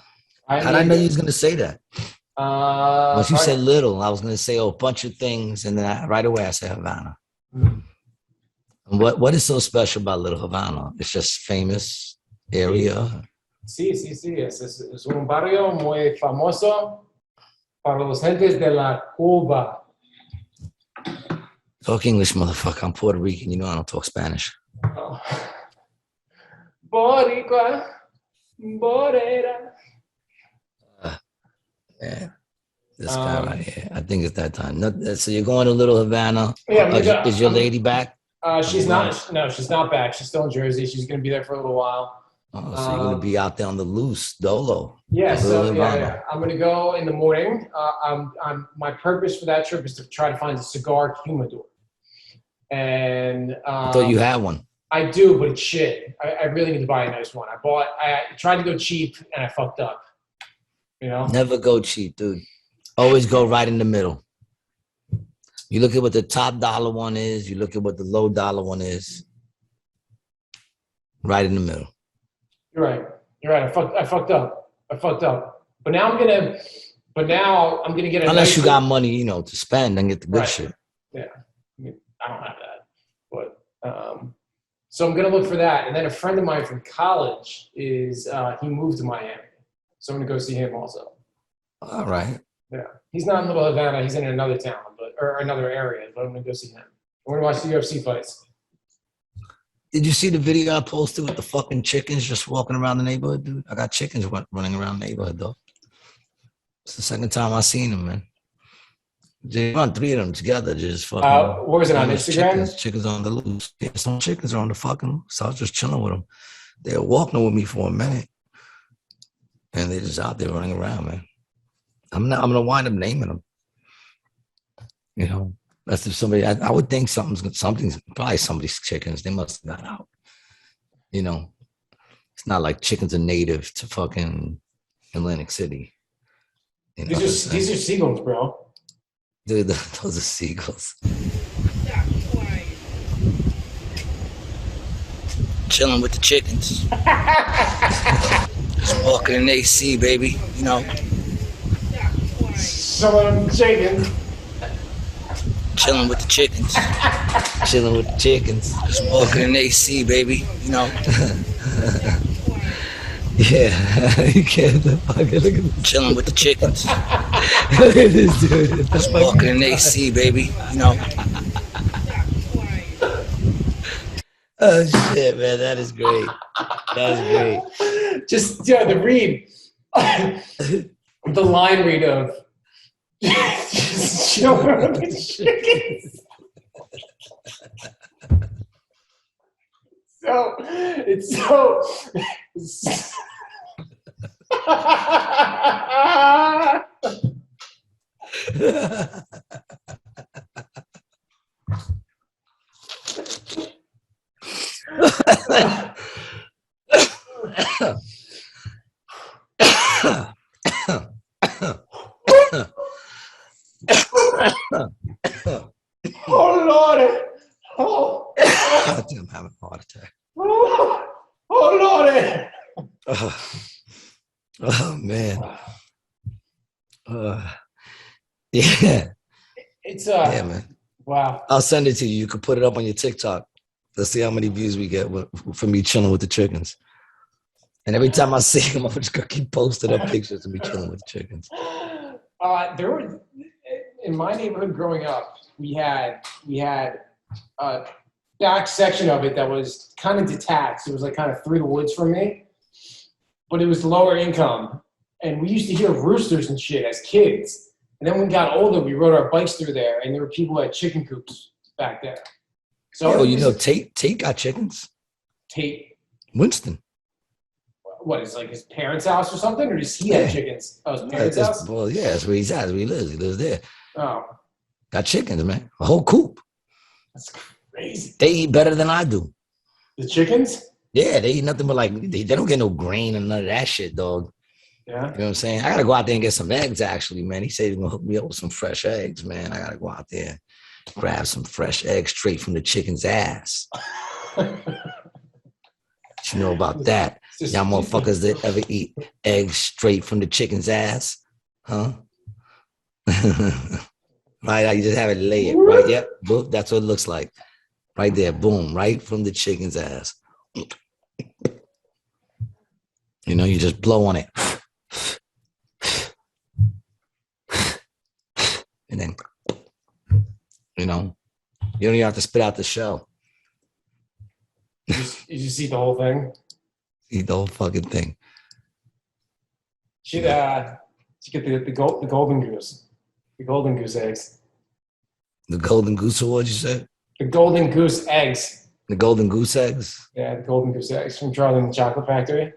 did I know you was gonna say that? Once you said little, I was gonna say a bunch of things, and then right away I said Havana. And what is so special about Little Havana? It's just famous area. Sí. Es un barrio muy famoso para los gentes de la Cuba. Talk English, motherfucker. I'm Puerto Rican. You know I don't talk Spanish. Oh. Boricua, Borera. Yeah, this guy right here. I think it's that time. So you're going to Little Havana. Yeah, is your lady back? She's not. No, she's not back. She's still in Jersey. She's going to be there for a little while. Oh, so you're going to be out there on the loose, dolo. Yeah, I'm going to go in the morning. My purpose for that trip is to try to find a cigar humidor. And I thought you had one. I do, but it's shit. I really need to buy a nice one. I tried to go cheap and I fucked up. You know? Never go cheap, dude. Always go right in the middle. You look at what the top dollar one is. You look at what the low dollar one is. Right in the middle. You're right. I fucked up. But now I'm gonna get unless you got money, you know, to spend and get the good shit. Yeah. I mean, I don't have that. But so I'm gonna look for that. And then a friend of mine from college he moved to Miami. So I'm gonna go see him also. All right. Yeah. He's not in Little Havana, he's in another town, or another area, but I'm gonna go see him. We're gonna watch the UFC fights. Did you see the video I posted with the fucking chickens just walking around the neighborhood, dude? I got chickens running around the neighborhood, though. It's the second time I seen them, man. They run 3 of them together, just fucking. What was it on Instagram? Chickens on the loose. Yeah, some chickens are on the fucking loose. So I was just chilling with them. They were walking with me for a minute, and they're just out there running around, man. I'm gonna wind up naming them. You know. That's if somebody, I would think something's probably somebody's chickens. They must have got out. You know, it's not like chickens are native to fucking Atlantic City. You know, these are seagulls, bro. Dude, those are seagulls. Chilling with the chickens. Just walking in AC, baby. You know. Some of them chickens. Chilling with the chickens. Just walking in AC, baby. You know. Yeah. You can't fucking look at this. Chilling with the chickens. Look at this dude. Just walking in AC, baby. You know. Oh shit, man. That is great. Just the read. The line read of just chilling with the chickens. It's so oh Lord! Oh, I'm having a heart attack. oh Lord! Oh man. Yeah. It's yeah, man. Wow. I'll send it to you. You can put it up on your TikTok. Let's see how many views we get for me chilling with the chickens. And every time I see them, I'm just gonna keep posting up pictures of me chilling with the chickens. There were in my neighborhood growing up, we had a back section of it that was kind of detached. It was like kind of through the woods from me, but it was lower income. And we used to hear roosters and shit as kids. And then when we got older, we rode our bikes through there, and there were people who had chicken coops back there. So you know, Tate got chickens. Tate. Winston. what is like his parents' house or something, or does he have chickens? Oh, his parents' house. Well, yeah, that's where he's at. That's where he lives. He lives there. Oh, got chickens, man. A whole coop. That's crazy. They eat better than I do. The chickens? Yeah, they eat nothing but like they don't get no grain and none of that shit, dog. Yeah. You know what I'm saying? I gotta go out there and get some eggs, actually, man. He said he's gonna hook me up with some fresh eggs, man. I gotta go out there, grab some fresh eggs straight from the chicken's ass. You know about that? Y'all motherfuckers that ever eat eggs straight from the chicken's ass? Huh? Right? You just have it lay it, right? Yep. Boom. That's what it looks like. Right there. Boom. Right from the chicken's ass. You know, you just blow on it. And then, you know, you don't even have to spit out the shell. You just eat the whole thing? Eat the whole fucking thing. Should get the golden goose. The golden goose eggs. The golden goose, what you said? The golden goose eggs. The golden goose eggs? Yeah, the golden goose eggs from Charlie and the Chocolate Factory.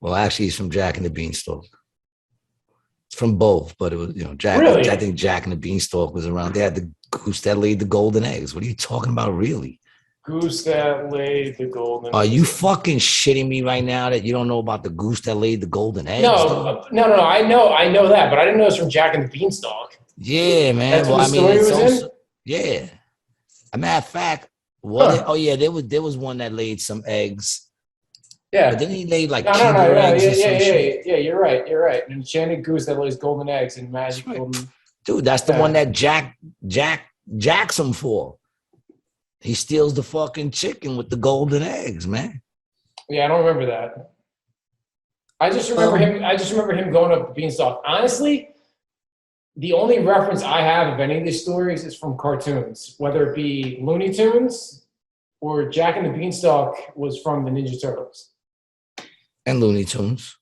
Well, actually, it's from Jack and the Beanstalk. It's from both, but it was, you know, Jack. Really? I think Jack and the Beanstalk was around. They had the goose that laid the golden eggs. What are you talking about, really? Goose that laid the golden. Are you fucking shitting me right now that you don't know about the goose that laid the golden eggs? No. I know that, but I didn't know it was from Jack and the Beanstalk. Yeah, man. That's what the story was in? Yeah. A matter of fact, there was one that laid some eggs. Yeah. But then he laid like eggs or some shit. Yeah, you're right. An enchanted goose that lays golden eggs and magic golden. Dude, that's the one that Jack jacks him for. He steals the fucking chicken with the golden eggs, man. Yeah, I don't remember that. I just remember him going up the Beanstalk. Honestly, the only reference I have of any of these stories is from cartoons, whether it be Looney Tunes or Jack and the Beanstalk was from the Ninja Turtles. And Looney Tunes.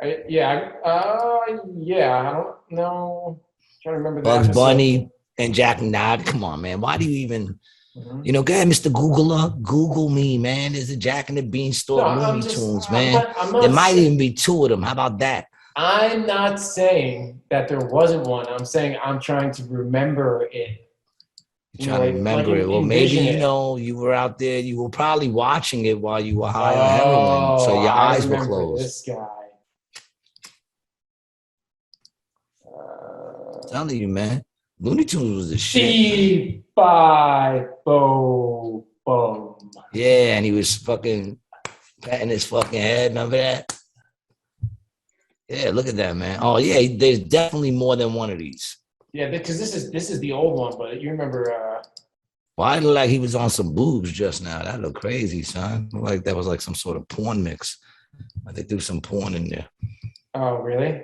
I don't know. I'm trying to remember that. Bugs Bunny and Jack Nod. Come on, man. Why do you even... You know, go ahead, Mr. Googler. Google me, man. There's a Jack and the Beanstalk Looney Tunes, man. There might even be two of them. How about that? I'm not saying that there wasn't one. I'm saying I'm trying to remember it. You're trying to remember it. Well, maybe, you were out there. You were probably watching it while you were high on heroin. So your eyes were closed. This guy. I'm telling you, man. Looney Tunes was the shit. Steve by Bo Bum. Yeah, and he was fucking patting his fucking head. Remember that? Yeah, look at that, man. Oh yeah, there's definitely more than one of these. Yeah, because this is the old one, but you remember. Well, I look like he was on some boobs just now. That looked crazy, son. Like that was like some sort of porn mix. They threw some porn in there. Oh really?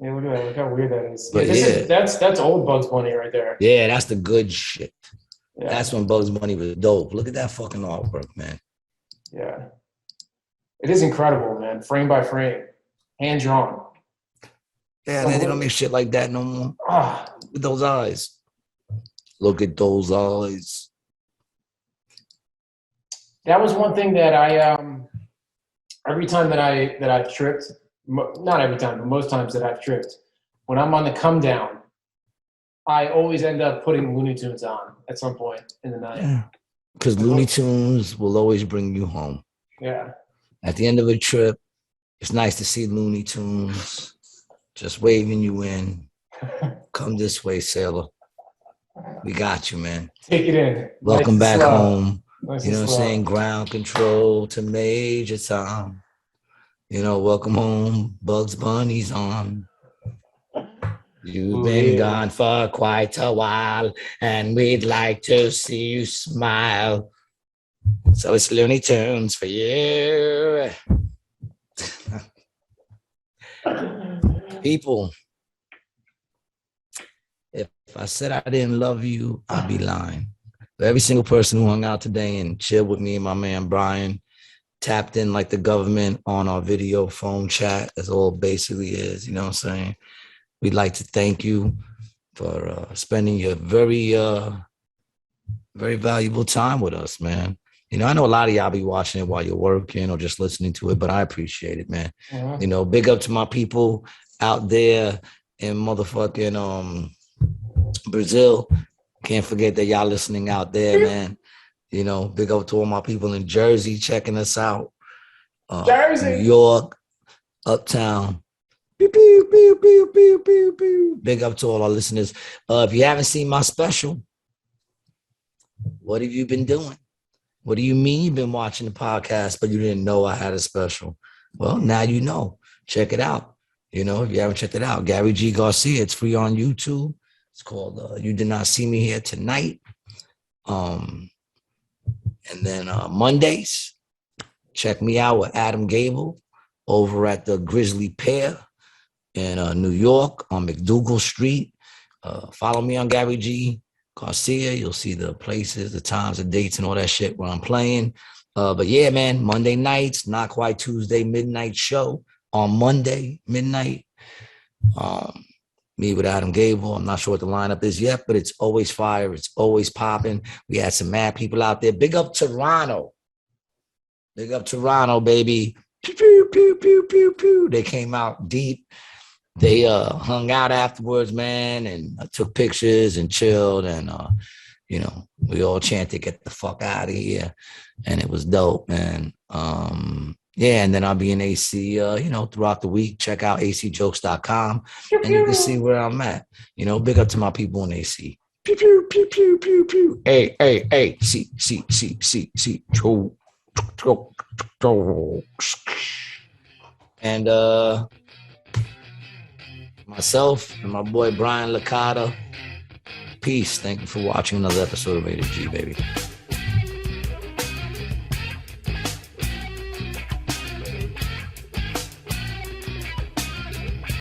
Yeah, look at that. Look how weird that is. But that's old Bugs Bunny right there. Yeah, that's the good shit. Yeah. That's when Bugs Bunny was dope. Look at that fucking artwork, man. Yeah. It is incredible, man. Frame by frame. Hand drawn. Yeah, they don't make shit like that no more. Ah. Look at those eyes. Look at those eyes. That was one thing that I every time that I've tripped, not every time, but most times that I've tripped, when I'm on the come down, I always end up putting Looney Tunes on at some point in the night. Yeah. Because Looney Tunes will always bring you home. Yeah. At the end of a trip, it's nice to see Looney Tunes just waving you in. Come this way, sailor. We got you, man. Take it in. Welcome back home. Nice you know what I'm saying? Ground control to Major Tom. You know, welcome home. Bugs Bunny's on. You've been gone for quite a while, and we'd like to see you smile. So it's Looney Tunes for you. People, if I said I didn't love you, I'd be lying. But every single person who hung out today and chilled with me and my man Brian, tapped in like the government on our video phone chat, that's all it basically is, you know what I'm saying? We'd like to thank you for spending your very, very valuable time with us, man. You know, I know a lot of y'all be watching it while you're working or just listening to it, but I appreciate it, man. You know, big up to my people out there in motherfucking Brazil. Can't forget that y'all listening out there, man. You know, big up to all my people in Jersey checking us out. Jersey, New York, Uptown. Pew, pew, pew, pew, pew, pew, pew. Big up to all our listeners. If you haven't seen my special, what have you been doing? What do you mean you've been watching the podcast, but you didn't know I had a special? Well, now you know. Check it out. You know, if you haven't checked it out, Gary G. Garcia. It's free on YouTube. It's called You Did Not See Me Here Tonight. And then Mondays, check me out with Adam Gable over at the Grizzly Pear in New York on McDougal Street. Follow me on Gary G. Garcia. You'll see the places, the times, the dates, and all that shit where I'm playing. But yeah, man, Monday nights, Not Quite Tuesday midnight show on Monday midnight. Me with Adam Gable. I'm not sure what the lineup is yet, but it's always fire. It's always popping. We had some mad people out there. Big up Toronto. Big up Toronto, baby. Pew, pew, pew, pew, pew, pew. They came out deep. They hung out afterwards, man, and took pictures and chilled. And, you know, we all chanted, get the fuck out of here. And it was dope, man. Yeah, and then I'll be in AC, you know, throughout the week. Check out acjokes.com, and you can see where I'm at. You know, big up to my people in AC. Pew, pew, pew, pew, pew, pew. Hey, hey, hey. See. And myself and my boy Brian Licata. Peace. Thank you for watching another episode of Rated G, baby.